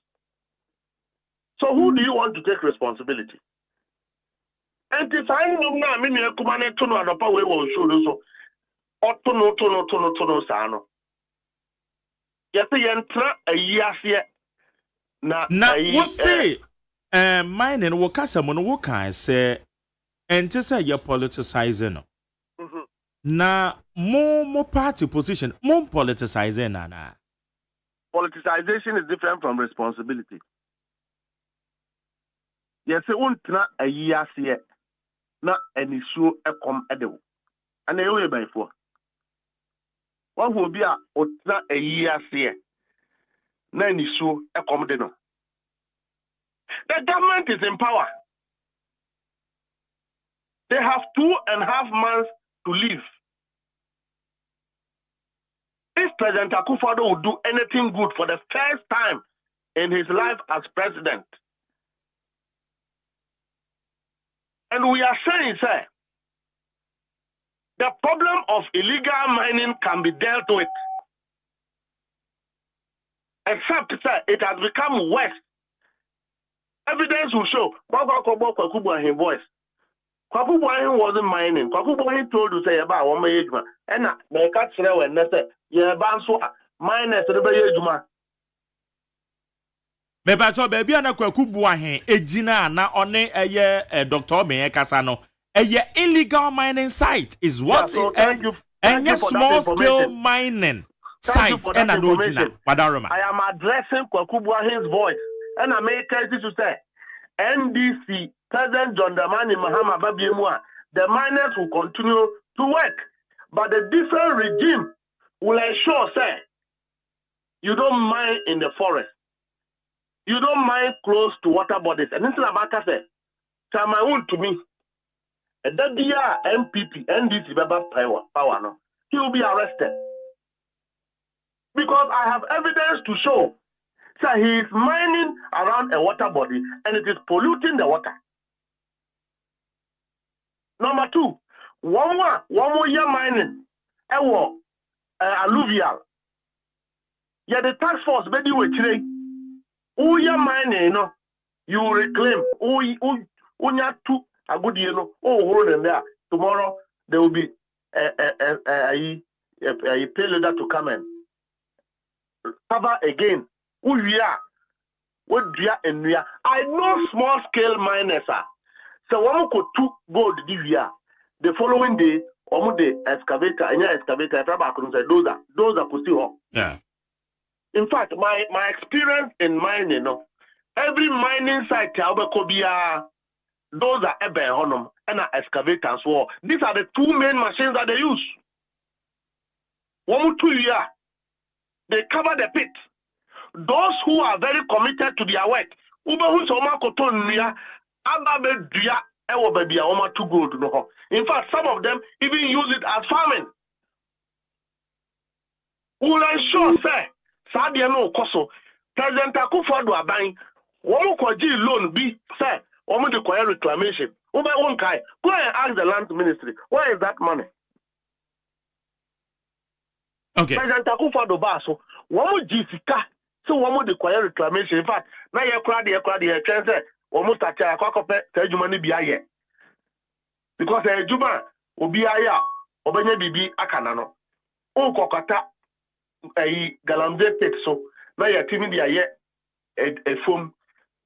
So who do you want to take responsibility? And if I know now, I mean, you come on to know the power will show you so. Tono sano. Yes, you enter a year here. Now, what say? Mine wo kasa mo no wo kan say ente say you politicizing no. Na mo party position mo politicizing na. Politicization is different from responsibility. Yes, untina a year see na any issue come edo. And they way by for. One will be a untina a year see na any issue come edo. The government is in power. They have 2.5 months to leave. If President Akufo-Addo would do anything good for the first time in his life as president, and we are saying, sir, the problem of illegal mining can be dealt with. Except, sir, it has become worse. Evidence will show. Kwaku Buahin voice. Kwaku Buahin wasn't mining. Kwaku Buahin told you say about one age man. And the cat say when they say yeah, banso miners the age man. Me bacho baby ana Kwaku Buahin ejina na one eye Dr. Me kasa no. Illegal mining site is what and small scale mining site and an original. I am addressing Kwaku Buahin's voice. And I make it to say, NDC, President John Dramani Mahama Babiemwa, the miners will continue to work. But the different regime will ensure, say, you don't mine in the forest. You don't mine close to water bodies. And this is about to say, my own to me, that dia MPP, NDC, power, no, he will be arrested. Because I have evidence to show. So he is mining around a water body and it is polluting the water. Number two, one more year mining, alluvial. Yeah, the task force, baby, we today. Oh, yeah, mining, you know, you will reclaim. Two a good year, no. Oh, hold them there. Tomorrow there will be a payloader to come and cover again. We are what we are and we are. I know small scale miners are. So one could two gold this year. The following day, the excavator and your excavator, those are still. Yeah. In fact, my experience in mining, you know, every mining site those are honum and excavators. These are the two main machines that they use. 1 2 year, they cover the pit. Those who are very committed to their work, in fact, some of them even use it as farming. Will ensure, sir, Sadia no Koso, President Akufo-Addo Aban, one loan be, sir, one the choir reclamation. Go and ask the land ministry, where is that money? Okay. President Akufo-Addo Baso, one Jessica. So one more the choir reclamation. In fact, now you cry the chance almost at a cockpit, Tajumani be a because a Juma will be a Obanya Bibi Akanano. Oh, Kokata a galamsey pit. So now you're timid a foam.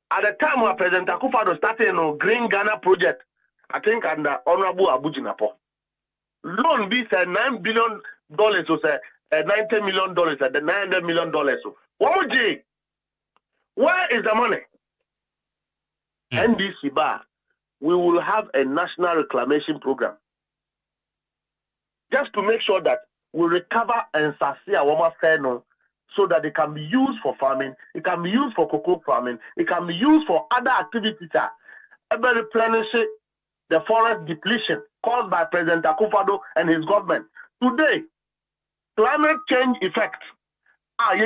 At the time when President Akufo-Addo started on Green Ghana project, I think under Honorable Abujinapo. Loan be said $9 billion or say $90 million at the $900 million. So where is the money? NDC bar, we will have a national reclamation program just to make sure that we recover and sustain our fair so that it can be used for farming, it can be used for cocoa farming, it can be used for other activities that replenish the forest depletion caused by President Akufo-Addo and his government. Today, climate change effect. If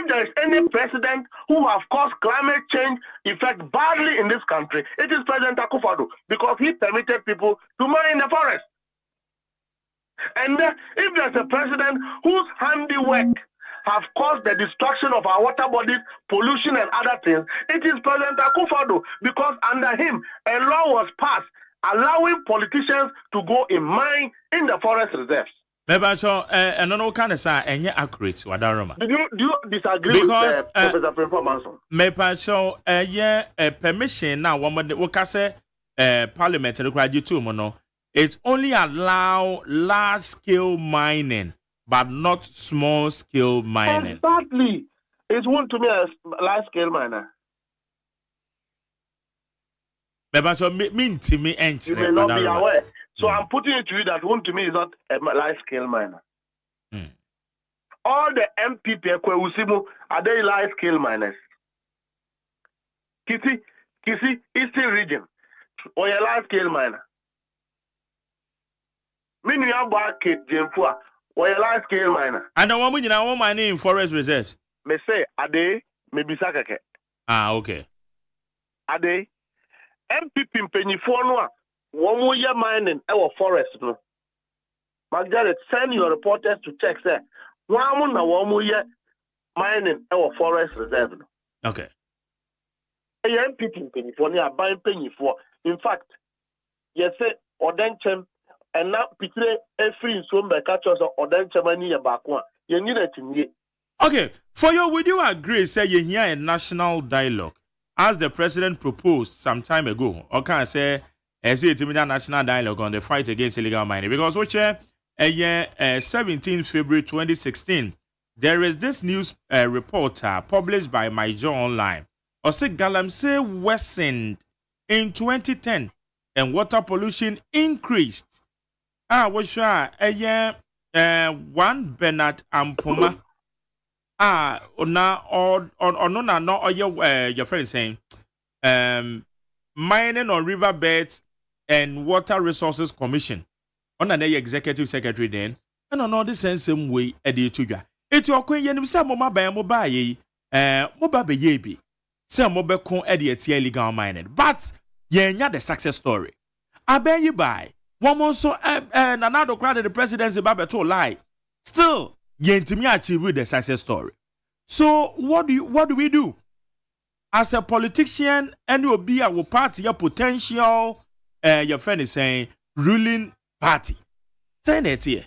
there is any president who has caused climate change effect badly in this country, it is President Akufo-Addo because he permitted people to mine in the forest. And if there's a president whose handiwork have caused the destruction of our water bodies, pollution and other things, it is President Akufo-Addo because under him a law was passed allowing politicians to go and mine in the forest reserves. Maybe so and no kind of say any accurate wadaroma. Do you disagree Because with Professor Prince? maybe so yeah permission now one we say parliament required too mono. It only allow large scale mining but not small scale mining. Exactly. It's one to me a large scale miner. Maybe so mean to me and you may not be aware. So I'm putting it to you that one to me is not a large scale miner. All the MPP are they large scale miners? Kisi, Eastern region, or a large scale miner. Many are Kate Jemfua, or a large scale miner. And the woman in our mining in forest reserves. May say, are they, maybe Sakake. Okay. Are they? MPP penny for no one more year mining our forest. No. Magdalene, send your reporters to check, sir. One more year mining our forest reserve. Okay. MPP penny for near buying penny for. In fact, yes, say, or then and now Pitre every swim by catchers or then money about one. You need it in ye. Okay. For you, would you agree, say you hear a national dialogue? As the president proposed some time ago, or can I say, as it to national dialogue on the fight against illegal mining? Because which 17 February 2016, there is this news report published by My Joe Online. Or say galamsey worsened in 2010 and water pollution increased. Which one Bernard Ampoma. Your friend is saying, Mining on Riverbeds and Water Resources Commission. On an executive secretary then, and on all the same way, Eddie Tuja. It's your queen, and some mobile mobile, mobile yebi. Some mobile con Eddie illegal mining. But ye the success story. I bear you by. One more so, another crowd of the presidency, Baba told lie. Still, to me achieve with the success story. So what do we do? As a politician, and will be our party, your potential, your friend is saying, ruling party. Saying it here.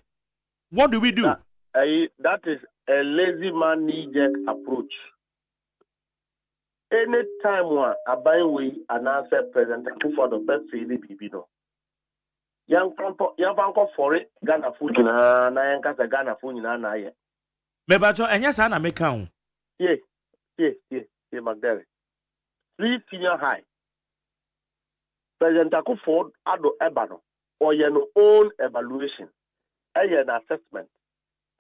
What do we do? That is a lazy man knee-jerk approach. Anytime one a buying way an answer present for the best feeling people. Young for it, Ghana food na yanka Ghana food na ye. Mebacho and yes, I make count. Yeah, Magdalene. 3 senior high. President Akufo Ado Ebano or your own evaluation, an assessment,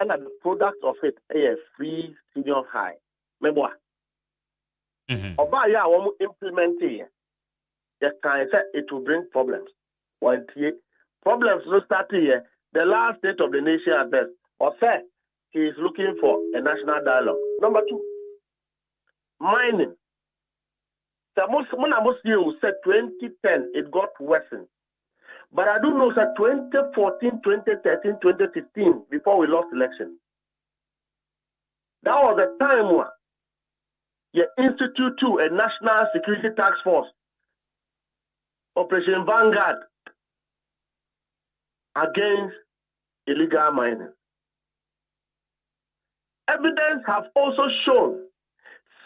and the product of it a free senior high. Remember, Obaya won't implement it. You can say it will bring problems. Problems will start here. The last state of the nation at best, or say he is looking for a national dialogue. Number 2, mining. Most years said 2010 it got worsened. But I do know that 2014, 2013, 2015, before we lost election, that was the time when you institute to a national security task force, Operation Vanguard, against illegal mining. Evidence have also shown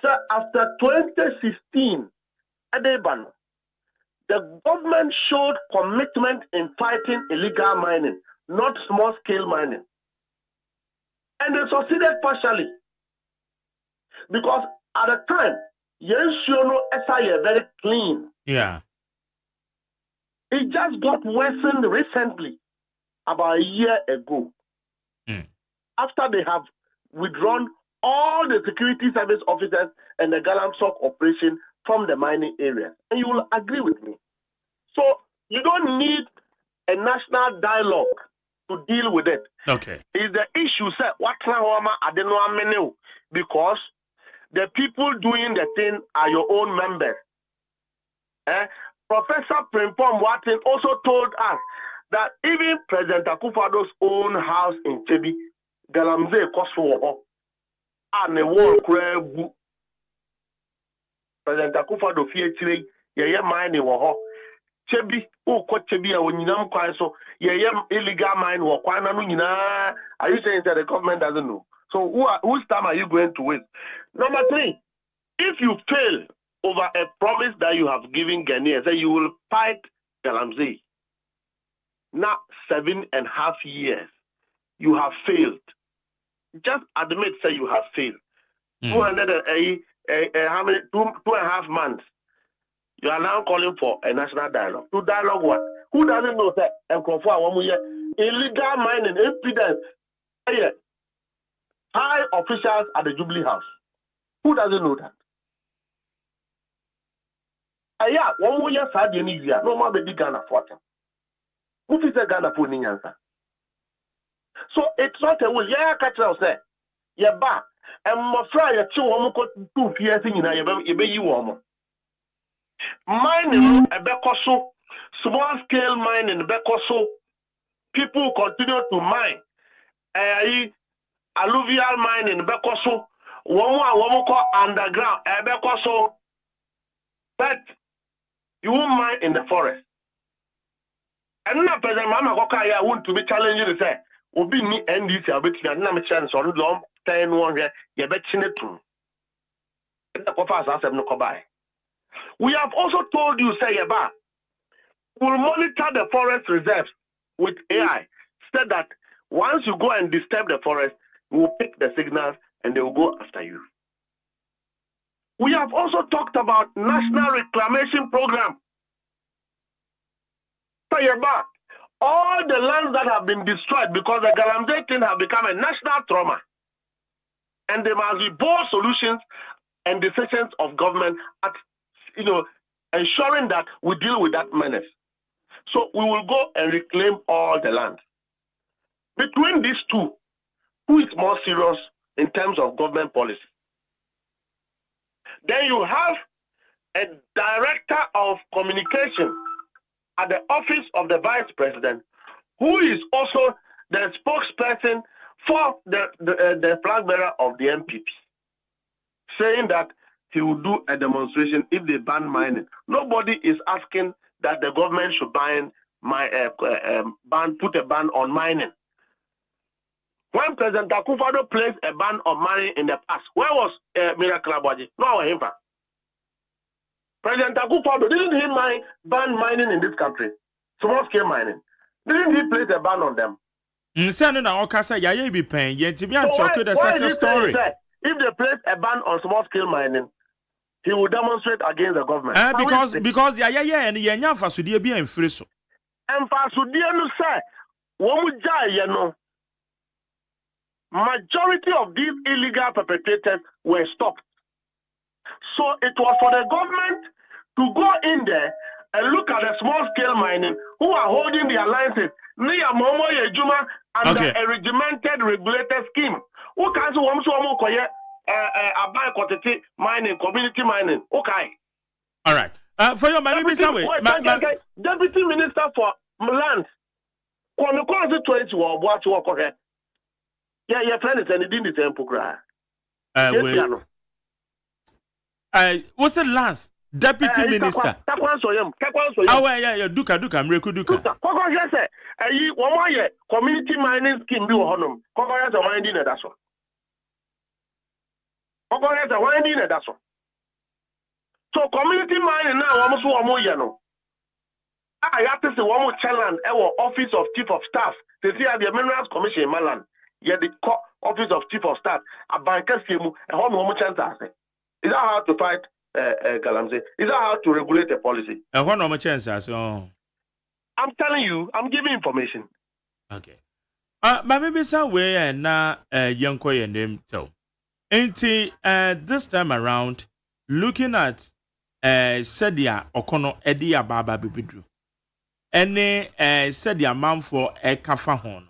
that after 2016, Adeban, the government showed commitment in fighting illegal mining, not small-scale mining. And they succeeded partially. Because at the time, Yensiono SI very clean. Yeah. It just got worsened recently, about a year ago. After they have withdrawn all the security service officers and the galamsey operation from the mining area. And you will agree with me. So you don't need a national dialogue to deal with it. Okay. Is the issue said what because the people doing the thing are your own members. Professor Primpom Watin also told us that even President Akufo-Addo's own house in Chebi, galamsey cost for and the war crab. President Akufo-Addo fear chile, ye mining war. Chebi, who Kotebia when you know so illegal mine or Kwana. Are you saying that the government doesn't know? So whose time are you going to waste? Number 3, if you fail over a promise that you have given Ghanaians, that you will fight galamsey. Now 7.5 years, you have failed. Just admit, say you have failed. 2.5 months. You are now calling for a national dialogue. To dialogue what? Who doesn't know that? Illegal mining, impedance. High officials at the Jubilee House. Who doesn't know that? Yeah, 1 more year, no more baby Ghana for them. Who is the Ghana for Ninyansa? So it's not a will. Yeah, catch us there. Yeah, ba. And my friend, you 2 years in you be you woman. Mining a bekoso, small scale mining bekoso. People continue to mine. Alluvial mining bekoso. One call underground bekoso. But you won't mine in the forest. And now, President Mama Kokaya want to be challenging to say, Obi ni NDC abeti na na me chance on long 10 1 here, you bet chinetu. We have also told you, say, we'll monitor the forest reserves with AI. Said that once you go and disturb the forest, we'll pick the signals and they will go after you. We have also talked about National Reclamation Program. Say, all the lands that have been destroyed because the galamsey thing have become a national trauma. And there must be bold solutions and decisions of government at, ensuring that we deal with that menace. So we will go and reclaim all the land. Between these two, who is more serious in terms of government policy? Then you have a director of communication at the office of the vice president, who is also the spokesperson for the flag bearer of the MPP, saying that he will do a demonstration if they ban mining. Nobody is asking that the government should put a ban on mining. When President Akufo-Addo placed a ban on mining in the past, where was Miracle Abuaji? No, him. President Akufo-Addo, didn't he ban mining in this country? Small scale mining. Didn't he place a ban on them? So why is the success story? If they place a ban on small scale mining, he will demonstrate against the government. Because and yenya fasudie bi enfre so. Fasudie no say majority of these illegal perpetrators were stopped. So it was for the government to go in there and look at the small scale mining who are holding their licenses near Momo Yejuma under a regimented regulated scheme. Who can so mining, community mining. Okay. All right. For your Deputy Minister for Land. When 20 what okay. Yeah, your friend is anything the temple cry. What's the last Deputy Minister? Yeah, Duka, Mreku Duka. One more year, community mining scheme be honum. Cocoyas are winding at that one. Cocoyas are winding at that one. So community mining now almost 1 more year no. I have to say 1 more challenge our office of chief of staff. They see the Minerals Commission in Malan. Yeah, the office of chief of staff. A banker scheme. A whole chance. Is that how to fight galamsey? Is that how to regulate a policy? A whole chance. I'm telling you, I'm giving information. Okay. Maybe some way na young koy and them so. This time around, looking at Sedia Okono Edia Baba Bibidru. Any Sedia man for a kafahon.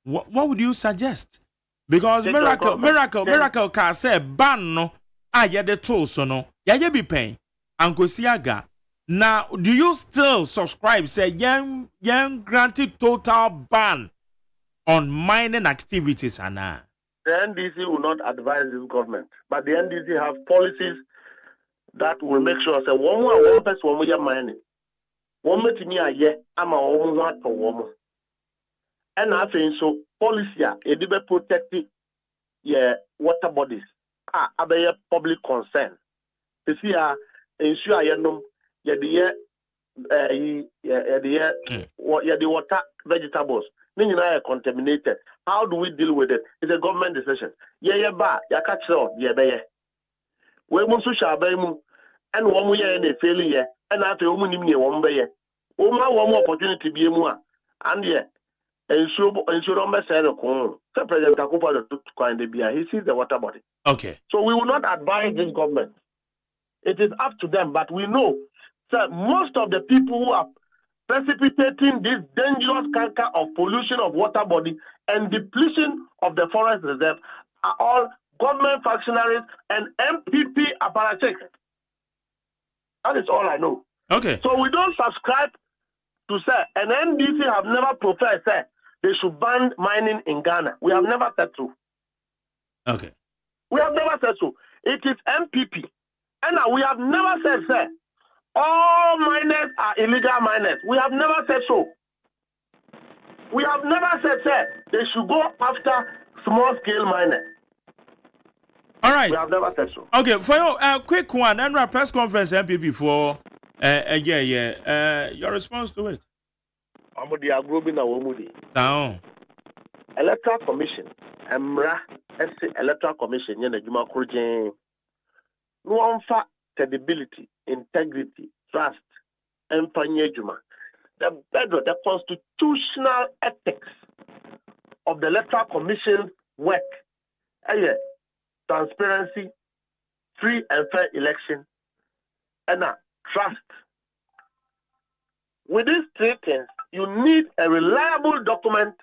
What would you suggest? Because miracle can say ban no the toll so no ya be paying Uncle Siaga. Now, do you still subscribe? Say, young granted total ban on mining activities, Anna. The NDC will not advise this government, but the NDC have policies that will make sure. Say, one person mining, one metimi aye ama omo ho ato wo and I think so policy e dey protect water bodies abeye public concern. You see ensure yenom ye the water vegetables are contaminated. How do we deal with it? It's a government decision. Ba ya catch on be we mun so shabai mu and one year in a failure and after woman in one bay. Woman one more opportunity be more and ensure on President Akupa to kind of be he sees the water body. Okay. So we will not advise this government. It is up to them, but we know that most of the people who are precipitating this dangerous canker of pollution of water body and depletion of the forest reserve are all government functionaries and MPP apparatchiks. That is all I know. Okay. So we don't subscribe to say, and NDC have never professed that they should ban mining in Ghana. We have never said so. Okay. We have never said so. It is MPP. And we have never said, sir, all miners are illegal miners. We have never said so. We have never said, sir, they should go after small-scale miners. All right. We have never said so. Okay, for you, quick one. And our press conference MPP for your response to it. Amudi Agrobina Womudi. Down. Electoral Commission. Emra Electoral Commission. Yena Juma Kurjen. No unfa credibility, integrity, trust, and Juma. The bedrock, the constitutional ethics of the Electoral Commission's work. Transparency, free and fair election, and trust. With these three things, you need a reliable document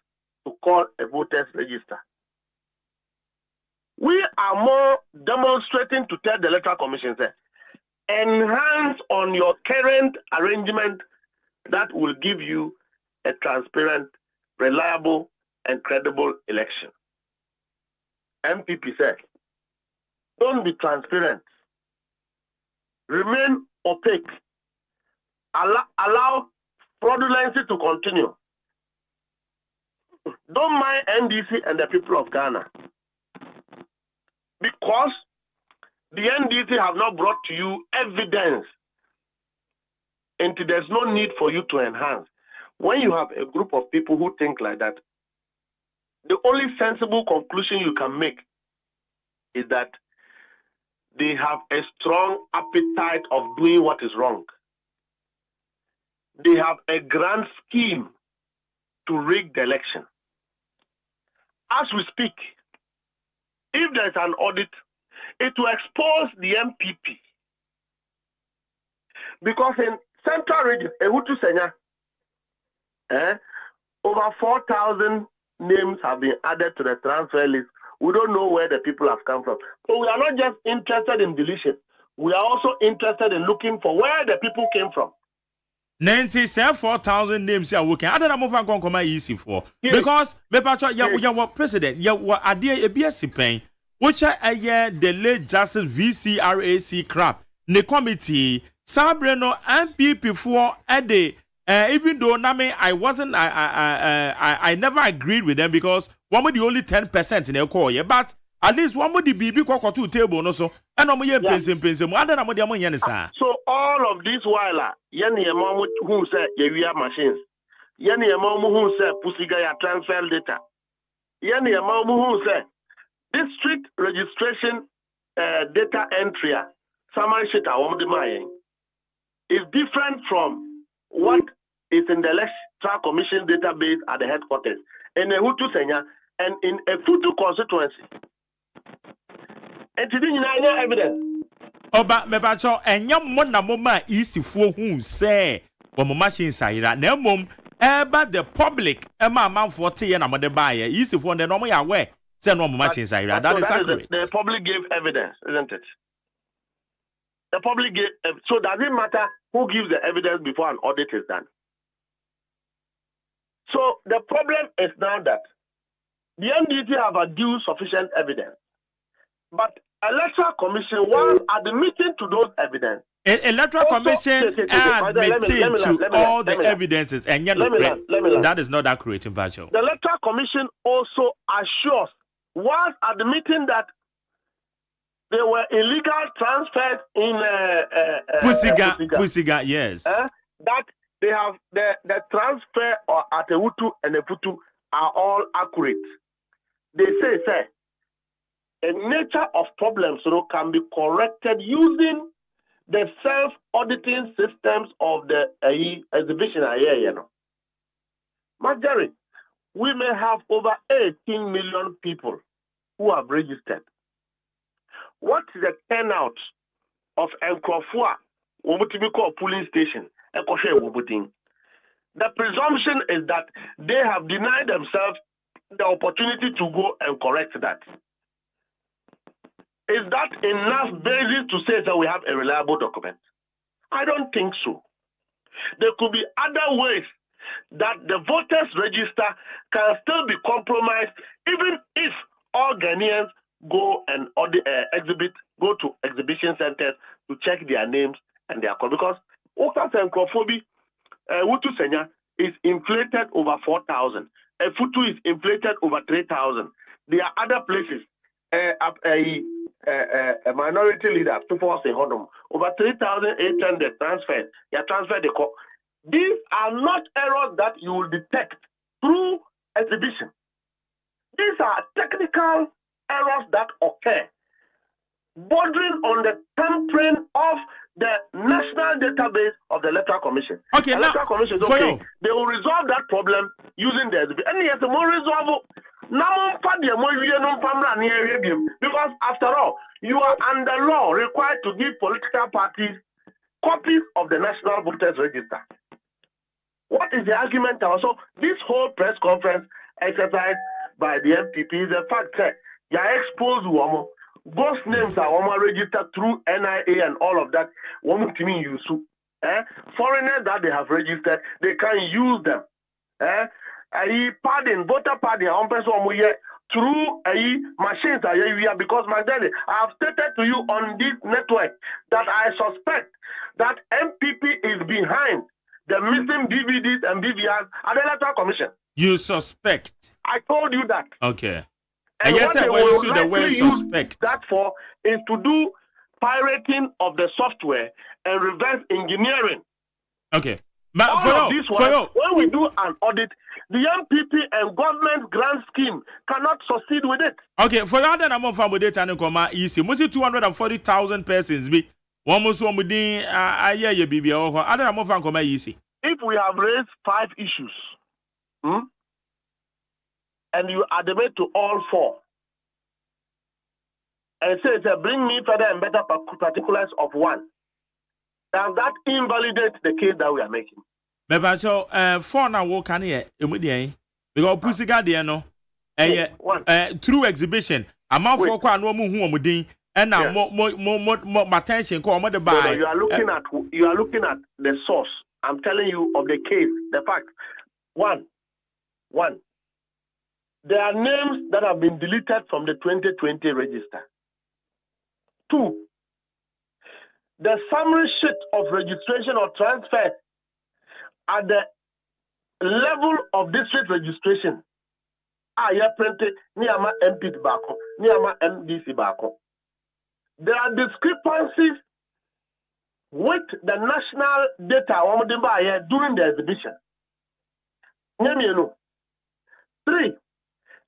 to call a voters register. We are more demonstrating to tell the Electoral Commission, say, enhance on your current arrangement that will give you a transparent, reliable, and credible election. MPP said, don't be transparent. Remain opaque. Allow fraudulency to continue. Don't mind NDC and the people of Ghana. Because the NDC have not brought to you evidence, and there's no need for you to enhance. When you have a group of people who think like that, the only sensible conclusion you can make is that they have a strong appetite of doing what is wrong. They have a grand scheme to rig the election. As we speak, if there's an audit, it will expose the MPP. Because in Central Region, Ehutu Senya, over 4,000 names have been added to the transfer list. We don't know where the people have come from. So we are not just interested in deletion. We are also interested in looking for where the people came from. 4,000 names are working. I don't know if I'm going to come easy for. Because, your president, your idea, a BSC pain, which are the late Justice VCRAC crap, the committee, Sabreno MPP for a day. Even though I never agreed with them because one of the only 10% in their core, yeah, but at least one of the BB cock to table no so and no more pension. So all of this while Yanni a mom who said we have machines. Yanni a mom who said pussy guy transfer data. Yanni a mom who said district registration data entry summary sheet is different from what is in the Electoral Commission database at the headquarters in a Hutu Senya and in a Futu constituency. And today, you know evidence. Oh, but Mebacho, and young Mona easy for whom say, when machine say that, no mum, but the public, Emma 40 and I'm the buyer, easy for the normal aware, say no machine say that. That is accurate. The public gave evidence, isn't it? The public gave, so does it matter who gives the evidence before an audit is done? So the problem is now that the NDT have adduced sufficient evidence, but Electoral Commission, while admitting to those evidence, Electoral Commission admitting to all the evidences, and that is not accurate in virtual. The Electoral Commission also assures, while admitting that there were illegal transfers in Pusiga, yes. That they have the transfer or at Ewutu and Efutu are all accurate. They say, the nature of problems can be corrected using the self-auditing systems of the exhibition. Marjorie, we may have over 18 million people who have registered. What is the turnout of Nkrofua, what we call polling station? The presumption is that they have denied themselves the opportunity to go and correct that. Is that enough basis to say that we have a reliable document? I don't think so. There could be other ways that the voters register can still be compromised, even if all Ghanaians go and go to exhibition centers to check their names and their code. Because Oka Senkrophobia, Wutu Senya is inflated over 4,000. Futu is inflated over 3,000. There are other places. A minority leader to force a hodom over 3,800 transferred. You transferred the call. These are not errors that you will detect through exhibition. These are technical errors that occur, bordering on the tampering of the national database of the Electoral Commission. Okay, Electoral Commission is okay. They will resolve that problem using the exhibition. And yes, more resolvable. Because after all, you are under law required to give political parties copies of the National Voters Register. What is the argument also? This whole press conference exercise by the MPP is a fact that you are exposed to those names are registered through NIA and all of that. Foreigners that they have registered, they can use them. Voter pardon, through machines because my daddy, I have stated to you on this network that I suspect that MPP is behind the missing DVDs and DVRs at the Electoral Commission. You suspect? I told you that. Okay. And yes, what they will will the word suspect that for is to do pirating of the software and reverse engineering. Okay. But when we do an audit, the MPP and government grant scheme cannot succeed with it. Okay, for that, I'm on family data and comma easy. Must 240,000 persons be almost one within a year, baby, or other amount of comma easy. If we have raised 5 issues, and you admit to all 4, and say, bring me further and better particulars of 1, and that invalidates the case that we are making. But so, 4 now, what can you immediately? Because Pusiga, dear, no, through exhibition, a mouth for quite no more and now more attention, call mother by. You are looking at the source. I'm telling you of the case, the fact. One. There are names that have been deleted from the 2020 register. 2. The summary sheet of registration or transfer at the level of district registration. Printed near MP Bako, near MDC Bako. There are discrepancies with the national data during the exhibition. 3.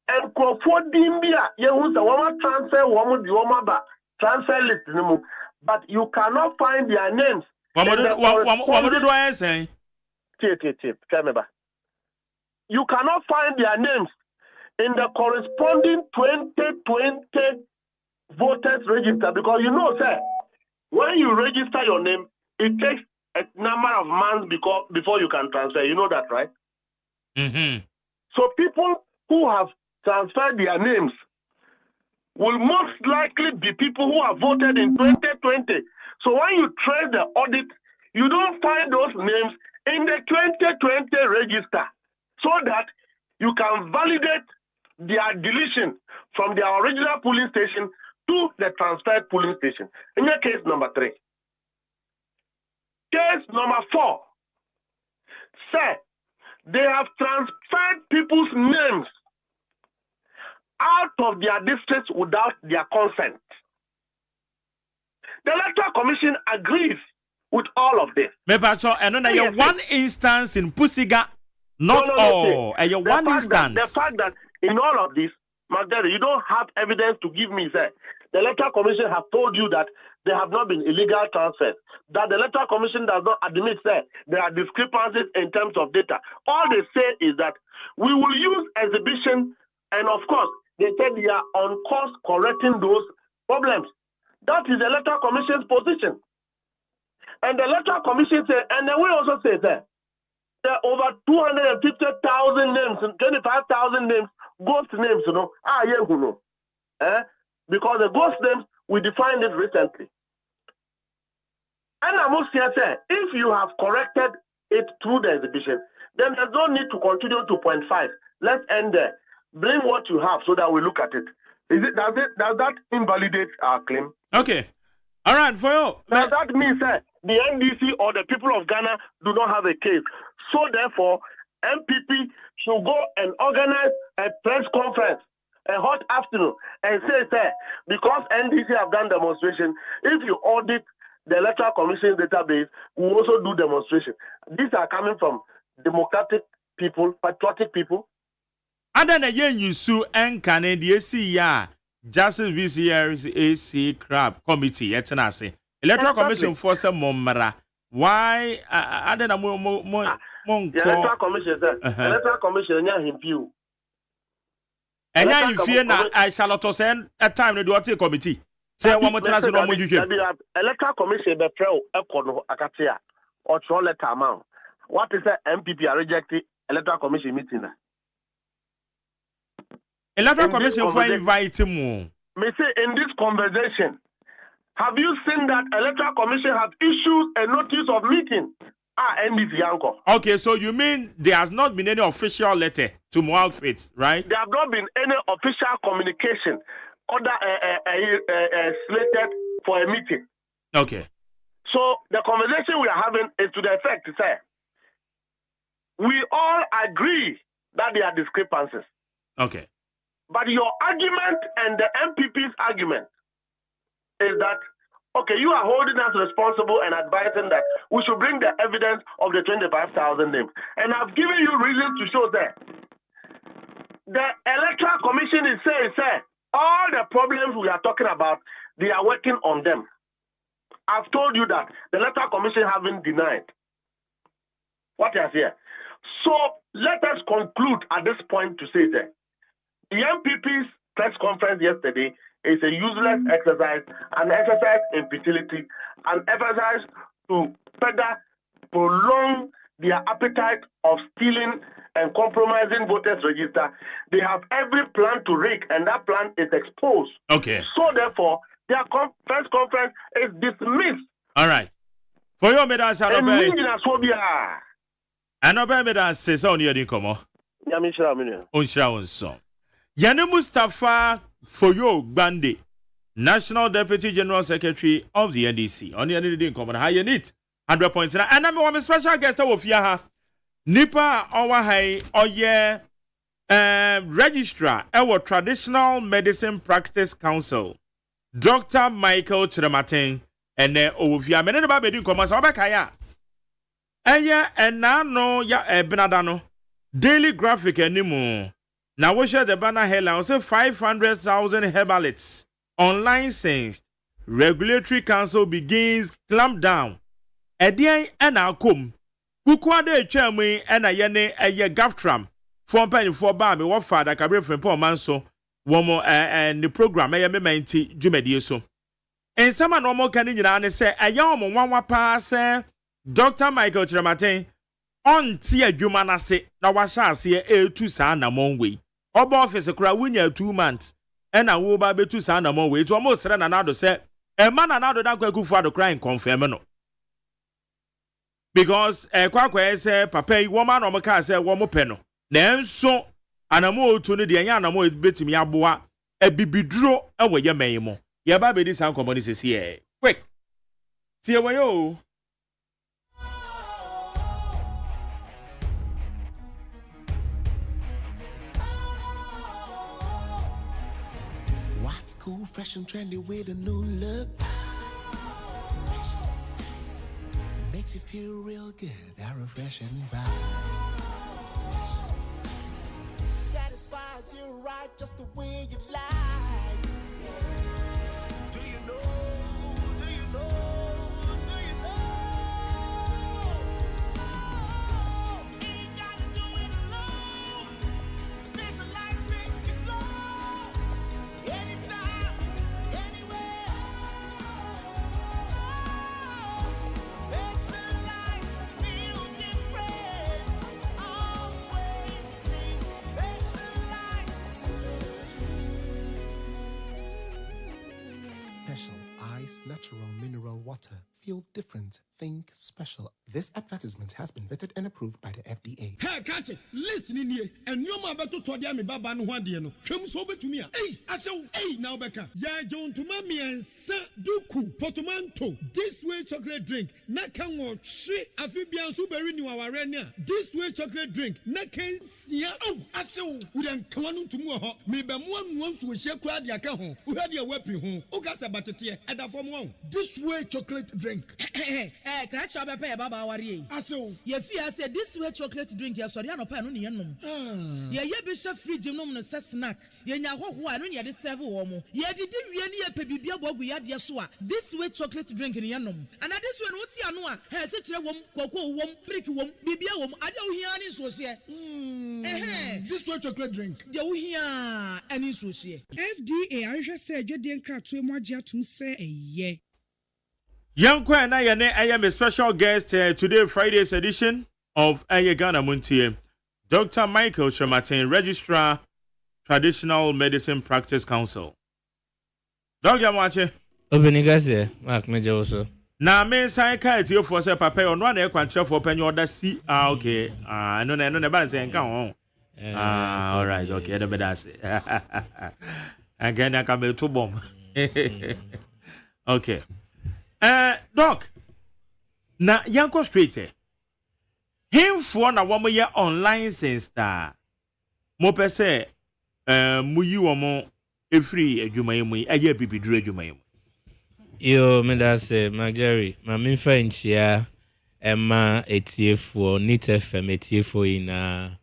And Crawford Dimbia, transfer list, but you cannot find their names. You cannot find their names in the corresponding 2020 voters register because sir, when you register your name, it takes a number of months before you can transfer. You know that, right? Mm-hmm. So people who have transferred their names will most likely be people who have voted in 2020. So when you trace the audit, you don't find those names in the 2020 register so that you can validate their deletion from their original polling station to the transferred polling station. In your case number 3. Case number 4. Sir, they have transferred people's names out of their districts without their consent. The Electoral Commission agrees with all of this. And then one instance in Pusiga, not all. One instance. The fact that in all of this, Magdalene, you don't have evidence to give me, sir. The Electoral Commission have told you that there have not been illegal transfers. That the Electoral Commission does not admit, sir, there are discrepancies in terms of data. All they say is that we will use exhibition, and of course, they said they are on course correcting those problems. That is the Electoral Commission's position. And the Electoral Commission said, and then we also say, sir, there are over 250,000 names and 25,000 names, ghost names, because the ghost names, we defined it recently. And I must say, if you have corrected it through the exhibition, then there's no need to continue to 0.5. Let's end there. Bring what you have so that we look at it. Does that invalidate our claim? Okay. All right, for you. Does that mean, sir, the NDC or the people of Ghana do not have a case? So therefore, MPP should go and organize a press conference, a hot afternoon, and say, sir, because NDC have done demonstration, if you audit the Electoral Commission database, we also do demonstration. These are coming from democratic people, patriotic people. And then again, you sue and Canadian ACR, Justice VCR's AC Crab Committee, Etanasi. Electoral Commission for some Momara. Why? I don't know. The Electoral Commission, sir. Electoral Commission, him few. And now you fear now, I shall not send a time to do a committee. Say one more time, Electoral Commission, the pro, Econo, Akatia, or Troll amount. What is the MPP are rejecting Electoral Commission meeting? Electoral Commission for inviting more. May say in this conversation, have you seen that Electoral Commission have issued a notice of meeting? NDC Yanko. Okay, so you mean there has not been any official letter to more outfits, right? There have not been any official communication order slated for a meeting. Okay. So the conversation we are having is to the effect, sir. We all agree that there are discrepancies. Okay. But your argument and the MPP's argument is that, okay, you are holding us responsible and advising that we should bring the evidence of the 25,000 names. And I've given you reasons to show that. The Electoral Commission is saying, sir, all the problems we are talking about, they are working on them. I've told you that the Electoral Commission haven't denied what is here. So let us conclude at this point to say that the MPP's press conference yesterday is a useless exercise, an exercise in futility, an exercise to further prolong their appetite of stealing and compromising voters' register. They have every plan to rig, and that plan is exposed. Okay. So therefore, their press conference is dismissed. All right. For your medals, I know medals says on your income. Yana Mustafa Foyo Gbande, National Deputy General Secretary of the NDC. On the NDC common high unit 100 points. And I'm a special guest of Yaha Nipa Owahay Oye Registrar our Traditional Medicine Practice Council, Dr. Michael Chiramatin, and Ovia Meneba Bedin Commerce Obakaya. Aya and no ya Benadano Daily Graphic anymore. Now we share the banner headline. Say 500,000 herbalists unlicensed. Regulatory Council begins clampdown. Edian and Alcom. Kukwade Chami and a yene a ye gaftram. From penny for Bambi, what father can bring from poor manso. One more and the program may menti Jumedieso. And some normal can say a young one pass Dr. Michael Chiramatin on tia Jumanase. Now what shall see a 2 son among way. Oba office kura wunya 2 months and a wo ba betu sa na mo we to almost run another say e man another dan kwaku fu ado crying confirm no because kwakwa say papa yi wo man no ka say wo mo pe no na enso anamo otu no de anya anamo betimi aboa abibiduro e wo ye man mo Ya ba be di san komo ni sesi e. Quick. Tie wo yo. What's cool, fresh and trendy with a new look? Makes you feel real good, that refreshing vibe. Satisfies you right just the way you like. Do you know? Do you know? Do you know? Ain't gotta do it alone. Specialized makes you flow. Anytime, anywhere. Specialized feel different. Always think specialized. Special Ice Natural Mineral Water. Feel different. Think special. This advertisement has been vetted and approved by the FDA. Hey, catch it. Listen in here. And you ma beto to dia me baba no one dia no. Hwem so betumi a. Hey, asew. Hey, now beka. Ya John to mami ensa duku portmanteau. This way chocolate drink. Na kan wo hwe afibia so beri ni waware ni a. This way chocolate drink. Na kan sia. Oh, asew. Wo den kan no ntumu ho. Me be mo anu nsu hye kura dia ka ho. Wo hwe dia wapi ho. O ka sa batete e da fom ho. This way chocolate drink. Crash up a baba worry. Asew. Ye fear said this way chocolate drink ya sorry no pa no ne yenom. Ye be chef fridge nom no snack. Ye nya ho ho anu ne de serve wo mo. Ye didi wie ne ye pe bibia bogu ya de so a. This way chocolate drink ne yenom. And this way no ti anu a. He se kire wom, koko wom, brick wom, bibia wom. Ade wo hia ne so se. This way chocolate drink. De wo hia ani so se. FDA ahwehwe se adwede nkratoe mo agye atum se eye. Young Kwan I am a special guest today, Friday's edition of Ghana MONTIE. Dr. Michael Shematin, Registrar, Traditional Medicine Practice Council. Dr. Mwache. Obenigase, Mark Major also. Na me sai ka etio for say papa on one e kwanche for penny order C. Okay. No ban say nka ho. All right, okay, the bedas. Again I come to bomb. Okay. Doc, na yanko straight. Him for na womo ye online sense ta. Mo pese muyi womo efri adwuma yemu aye bibiduru adwuma yemu. Yo, me da say Magjerry, ma me fa nchia ema etiefo nit fm etiefo ina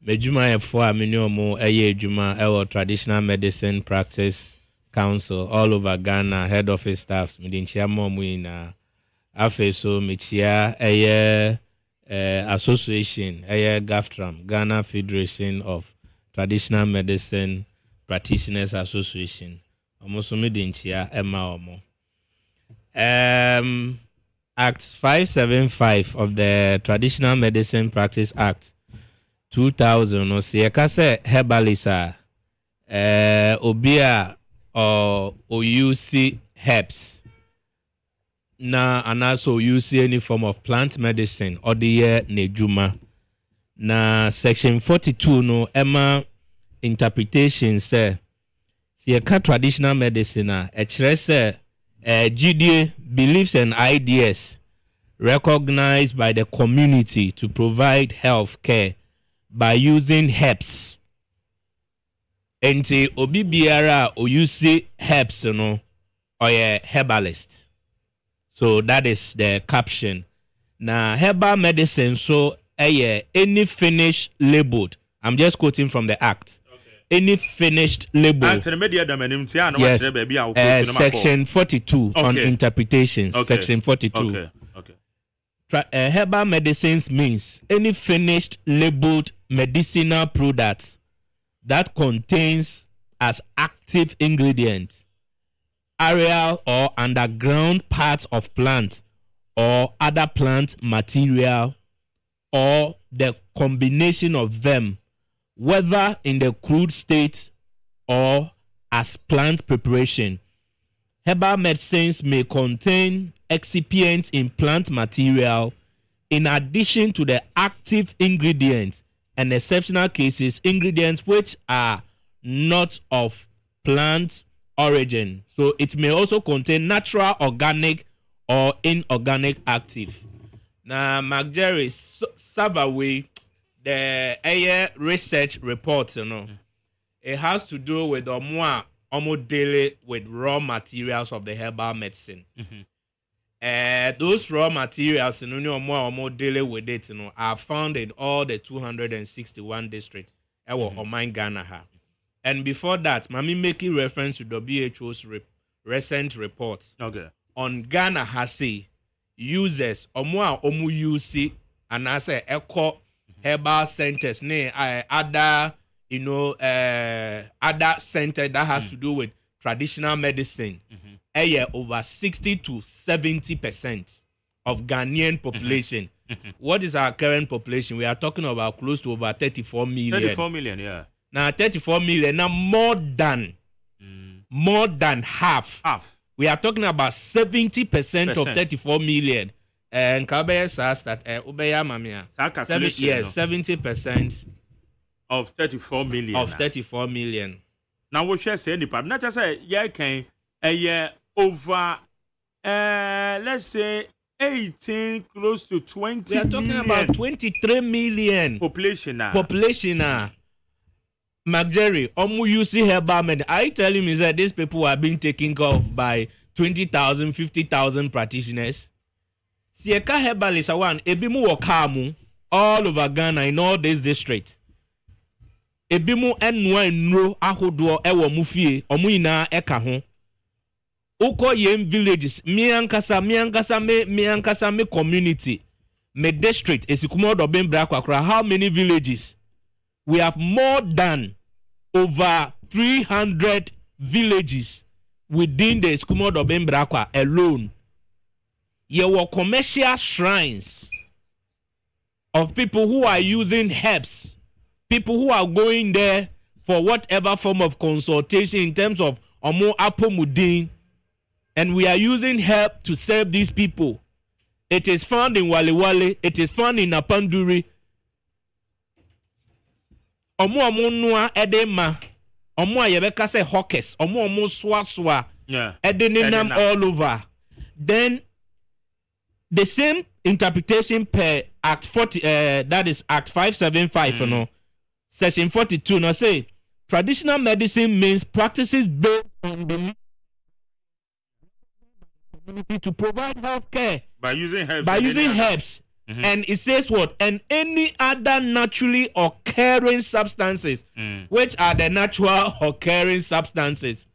medwuma yefo a me ne omo aye adwuma e Traditional Medicine Practice Council all over Ghana, head office staffs, midinchia momu ina afeso michia association, GAFTRAM, Ghana Federation of Traditional Medicine Practitioners Association. Almost midinchia ema omo. Act 575 of the Traditional Medicine Practice Act 2000 no se kase herbalisa obia or use herbs na and also use any form of plant medicine or the year nejuma na section 42 no emma interpretation say traditional medicine a chere GDA beliefs and ideas recognized by the community to provide health care by using herbs. Enti obi biara o use herbs no or a herbalist. So that is the caption. Now herbal medicine so any finished labeled. I'm just quoting from the act. Okay. Any finished labeled. Yes. Section 42 on interpretations. Okay. Section 42. Okay. Herbal medicines means any finished labeled medicinal product that contains as active ingredient aerial or underground parts of plant or other plant material or the combination of them, whether in the crude state or as plant preparation. Herbal medicines may contain excipients in plant material in addition to the active ingredients, and exceptional cases ingredients which are not of plant origin. So it may also contain natural, organic, or inorganic active. Now, McJerry survey the research report, it has to do with almost daily with raw materials of the herbal medicine. Those raw materials, almost daily with it, are found in all the 261 districts of Ghana. And before that, Mami making reference to WHO's recent report on Ghana has say users use and I say echo herbal centers other other center that has to do with traditional medicine. Over 60 to 70% of Ghanaian population. What is our current population? We are talking about close to over 34 million. 34 million, yeah. Now 34 million. Now more than half. We are talking about 70% of 34 million. And Kabe says that Ubeya Mamia. 70% of 34 million. 34 million. Now what should I say? Not just say a year over let's say 18 close to 20 million. We are talking about 23 million population now. McJerry, UC herbal med. I tell him is that these people are being taken care of by 20,000, 50,000 practitioners. Sieka herbalist one ebimu wakamu all over Ghana in all these districts. Ebimu enwa enro ahodo ewo mufie omu ina eka ho. Uko yem villages miankasa me community me district esikumo do bembra kwakra. How many villages? We have more than over 300 villages within the Eskumo Dobembrakwa alone. There were commercial shrines of people who are using herbs, people who are going there for whatever form of consultation in terms of Omo Apomudin, and we are using herb to serve these people. It is found in Wale, it is found in Apanduri. Omo nua edema omo ayebeka say hawkers omo swaswa edeninam all over. Then the same interpretation per Act 40 that is Act 575 Section 42 now say traditional medicine means practices based on the community to provide health care by using herbs. And it says what? And any other naturally occurring substances. Which are the natural occurring substances?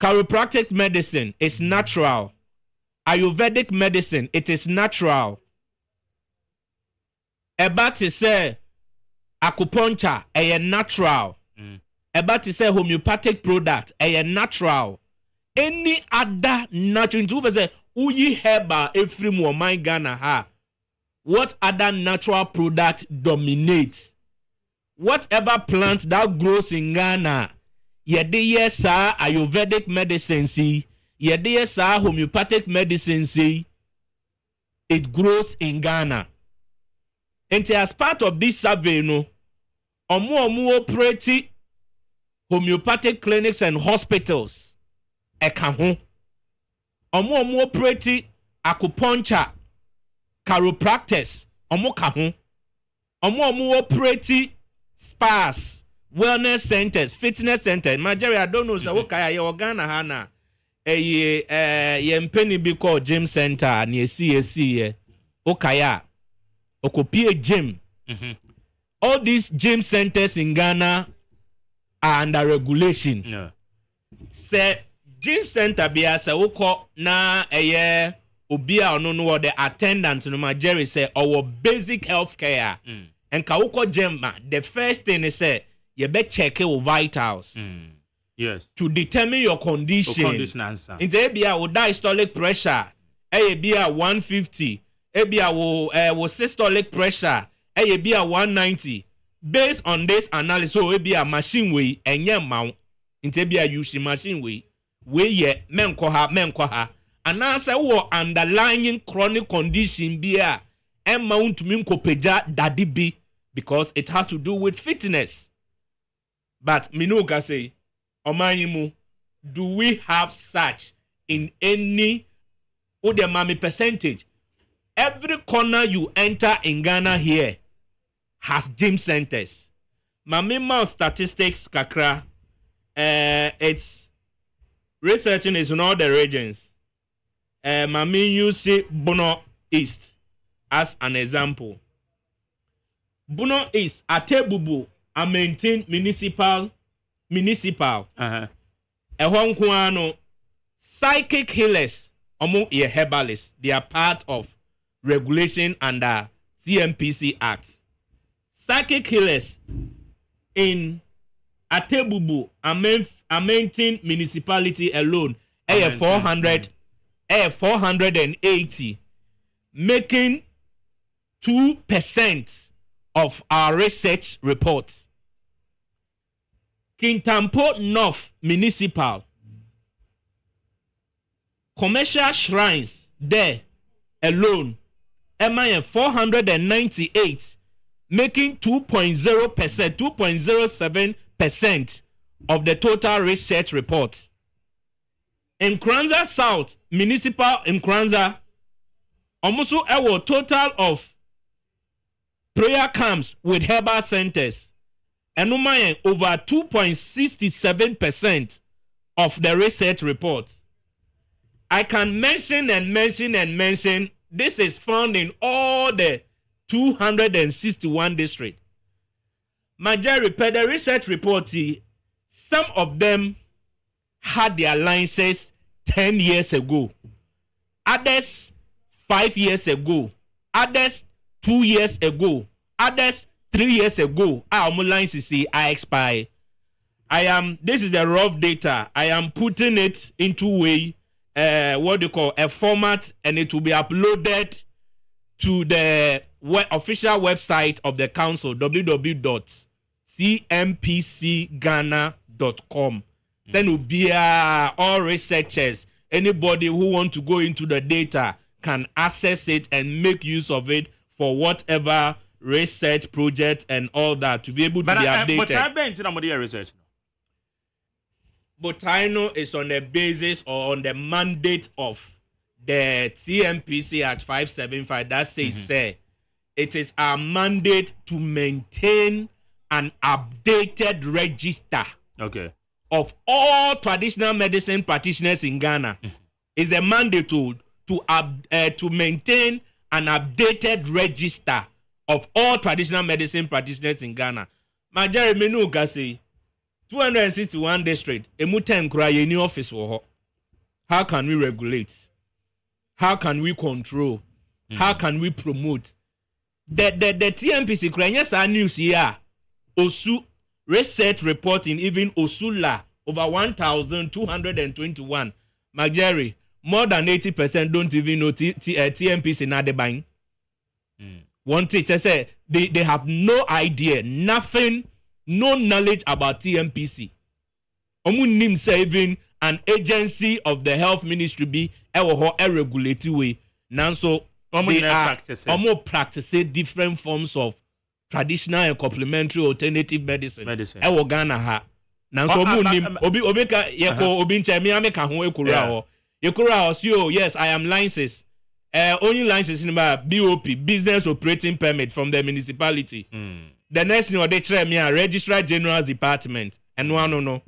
Chiropractic medicine is natural. Ayurvedic medicine, it is natural. Ebati say acupuncture, a natural. Ebati say homeopathic product, a natural. Any other natural. Uyi heba every woman Ghana ha. What other natural product dominates? Whatever plant that grows in Ghana, yede sa Ayurvedic medicine see, yede sa homeopathic medicine see, it grows in Ghana. And as part of this survey, omu operate homeopathic clinics and hospitals. Ekaho. Omo operate acupuncture, chiropractors, omo kaho. Omo operate spas, wellness centers, fitness centers. Majority I don't know so okay ya Ghana hana. Ye mpeni bi called gym center ni CAC okaya. Okopie gym. All these gym centers in Ghana are under regulation. Say gym center be as a woko na obi a ono no the attendant no ma Jerry say our basic health care. And ka woko gym the first thing is say you be check your vitals. Yes. To determine your condition. In the be a diastolic pressure, be a 150, be a systolic pressure, be a 190. Based on this analysis, so be a machine way and your mount. In be a using machine way. We ye menkoha and answer what underlying chronic condition be a amount minko peja daddy be because it has to do with fitness. But minoga say Omanyimu, do we have such in any Udemami percentage? Every corner you enter in Ghana here has gym centers. Mamima statistics kakra, it's researching is in all the regions. Mami you see Bono East as an example. Bono East, Atebubu, I maintain municipal. Psychic healers among your herbalists, they are part of regulation under TMPC Act. Psychic healers in Atebubu, Amentin municipality alone, 480, making 2% of our research reports. Kintampo North Municipal, commercial shrines there alone, MIN 498, making 2.0%, 2.07% of the total research report. In Kranza South Municipal in Kranza, almost a total of prayer camps with herbal centers. And over 2.67% of the research report. I can mention and mention and mention. This is found in all the 261 districts. Majority per the research report, some of them had their licenses 10 years ago. Others 5 years ago. Others 2 years ago. Others 3 years ago, our license I expire. This is the rough data. I am putting it into a format, and it will be uploaded to the official website of the council, www.cmpcghana.com. Then will be all researchers, anybody who want to go into the data can access it and make use of it for whatever research project and all that to be able to be updated. But I bet you research. But I know it's on the basis or on the mandate of the TMPC Act 575 that says, it is our mandate to maintain an updated register of all traditional medicine practitioners in Ghana. It's a mandate to maintain an updated register of all traditional medicine practitioners in Ghana. Majari menu say 261 district, emu 10 kura ye new office wo. How can we regulate? How can we control? How can we promote? The TMPC kura yes our news here. Osu research reporting even Osula over 1,221. Majari more than 80% don't even know TMPC na de buying. One teacher said they have no idea, nothing, no knowledge about TMPC. Omunim saving an agency of the health ministry be a regulatory way. Now so they are practicing different forms of traditional and complementary alternative medicine. Ewo Ghana ha. Now so omunim obeka yeko obinche mi ameka ho ekura ho. Ekura ho so yes I am licensed. Only license in BOP, business operating permit from the municipality. The next thing they try me a registrar general's department. And no.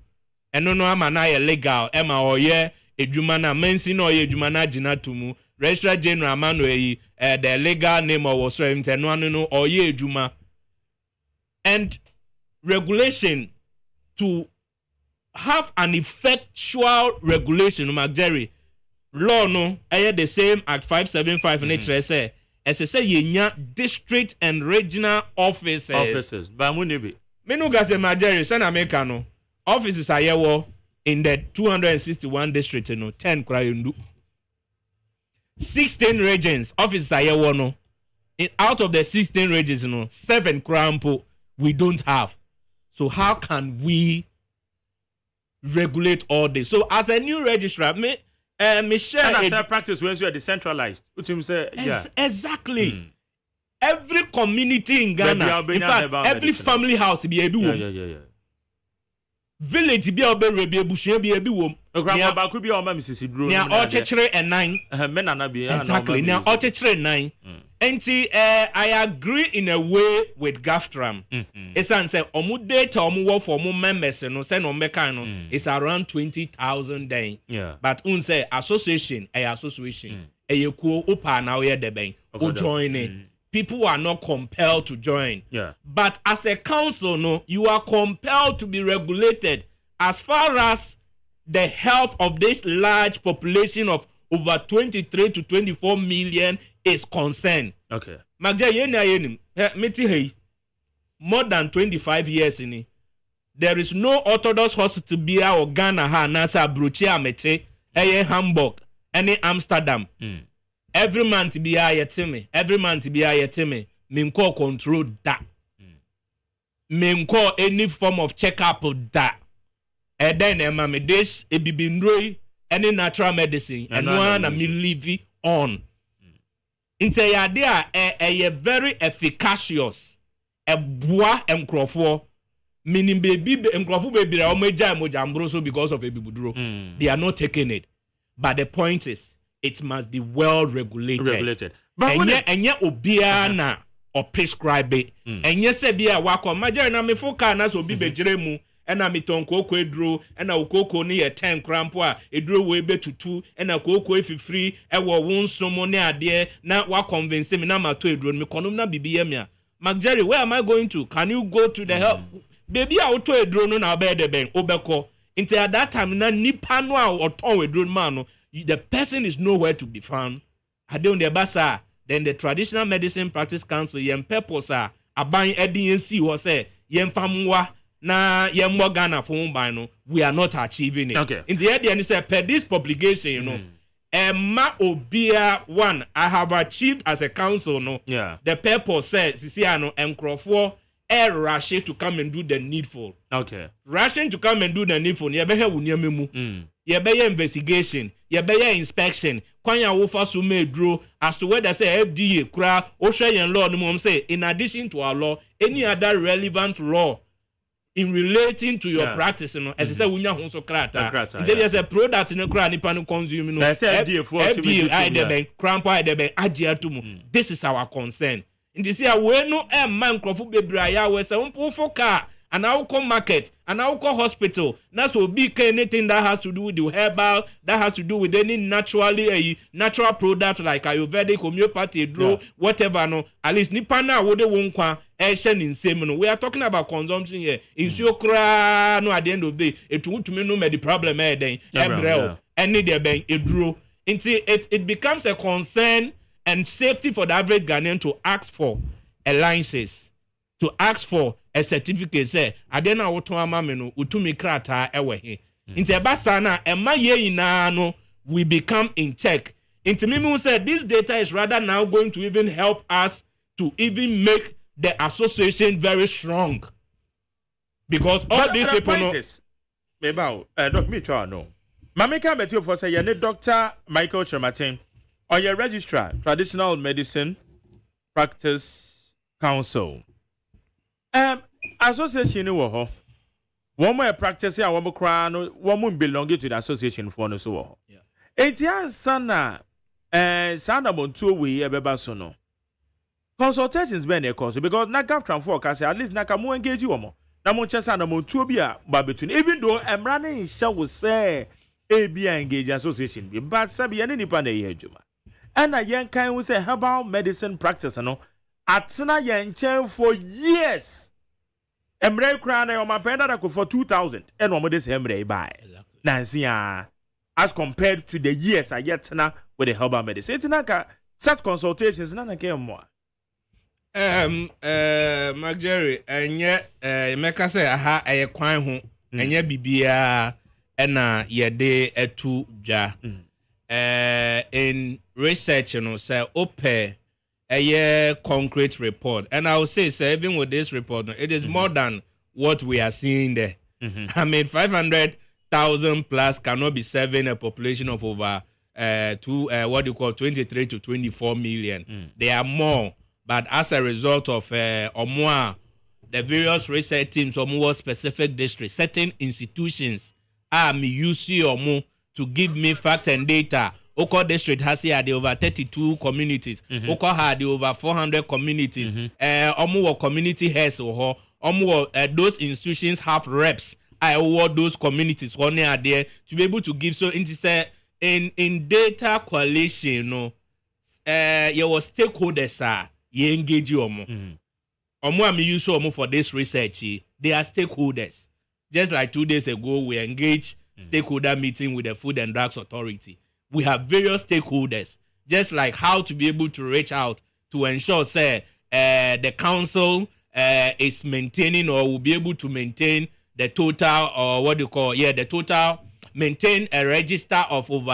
And no I'm an legal. Emma or ye ejumana mensin or ye ejumana jinatumu. Registrar general manu the legal name or was and no or ye ejuma. And regulation to have an effectual regulation, Jerry. Law no, the same Act 575 in it say, as I say, yenya district and regional offices. But munibi. Menuga se majori sana mekano offices are yewo in the 261 district 10 krayundu. 16 regions offices are yewo no. Out of the 16 regions 7 krampo we don't have. So how can we regulate all this? So as a new registrar, Michelle, and as practice when you are decentralized, which him say, exactly. Every community in Ghana, in fact, every family house be able. village bi a obere bi ebusua bi ebi wom okra ba ku bi o ma misisi duro nia ochechire enan me na bi exactly nia ochechire enan enti I agree in a way with Gaftram. It's an say omu data omu work for omu members no say no meka no it's around 20,000 then. Yeah. But un say association e kuo opa na we de ben o join it. People are not compelled to join. Yeah. But as a council no you are compelled to be regulated as far as the health of this large population of over 23 to 24 million is concerned. Okay. Magja yenim meti hey more than 25 years in it. There is no Orthodox hospital bia or Ghana ha nasa abrochi amete Hamburg any Amsterdam. Every month bia yetime minko control that. Minko any form of checkup that. And then me this ebibindroi any natural medicine and one a me live on. Into your idea a very efficacious a bois enkrofo meaning baby enkrofo baby or meja mojambroso because of a bibudro. They are not taking it. But the point is it must be well regulated. But and yet obiana or prescribe it. And yes be a wako maja na me foka na so bibe jeremu. Ena mitonko edro ena okoko ne ye 10 crampo a edro we betutu ena koko efifiri ewo wonsomo ne ade na wa convince me na mato edro me konom na bibiye me a Jerry, where am I going to? Can you go to the help baby a auto edro no na be de ben obeko into at that time na nipa no a oton edro man no the person is nowhere to be found ade on the basa then the traditional medicine practice council yem purpose a aban edin si ho say yem famwa na yemmo Ghana for by no we are not achieving it. Okay. In the end and say per this publication you know Emma Obia one I have achieved as a council no. Yeah. The purpose says Sisiano Enkrofo rush to come and do the needful. Okay. Rushing to come and do the needful. You better wunyamemu. You better investigation. You better inspection. Kwanya wofa sume draw as to whether say FDA kra Australian law no mom say in addition to our law any other relevant law in relating to your practice, you know, as I say, we know so krata. There's a product in a cran if you consume, you know, FDA, I debe, crampo, I debe, agiatumu. This is our concern. In this year, we no man crofu bebraya, we say, for car, and our market, and our hospital. That's will be anything that has to do with the herbal, that has to do with any natural product like Ayurvedic, homeopathy, whatever. No, at least Nipana would won't in same. We are talking about consumption here. In Shokra, no, at the end of the day, it won't me no the problem. Any there being it drew until it becomes a concern and safety for the average Ghanaian to ask for alliances, to ask for a certificate say adena woto amame no utumi krata ewe he nti ebasa na ema ye ina no we become in check nti me say this data is rather now going to even help us to even make the association very strong because all these people know meba doc me try no mameka betio for say ye Dr. Michael Chermatin or your registrar traditional medicine practice council association ni wo ho one more practice a one kra no one belong to the association for no so wo ho etia sana sana montuo we e beba so no consultations be na cause because na Gaftram for ka say at least na ka mo engage wo mo na mo chesa na montuo bi a ba between even though emra na insha wo say e bi engage association bi but sabi ye nipa na ye adwuma and yen kan wo say herbal medicine practice no atena yen chen for years emre kra na your penda da for 2000 and one this emre buy nansi as compared to the years I yet na with the herbal medicine it's na ka set consultations na ke mo Jerry enye meka say aha eye kwan ho enye bibia na ye de etu dwa in research you know say ope a concrete report, and I will say, sir, even with this report, it is more than what we are seeing there. I mean, 500,000 plus cannot be serving a population of over 23 to 24 million. They are more, but as a result of or more the various research teams or more specific districts, certain institutions are me use or more to give me facts and data. Oko district has here the over 32 communities. Oko had the over 400 communities. More community heads or more those institutions have reps. I award those communities when they are there to be able to give. So in data coalition, your stakeholders are you engage you more. I'm use for this research. They are stakeholders. Just like 2 days ago, we engaged stakeholder meeting with the Food and Drugs Authority. We have various stakeholders, just like how to be able to reach out to ensure, say, the council is maintaining or will be able to maintain the total, or what do you call, the total, maintain a register of over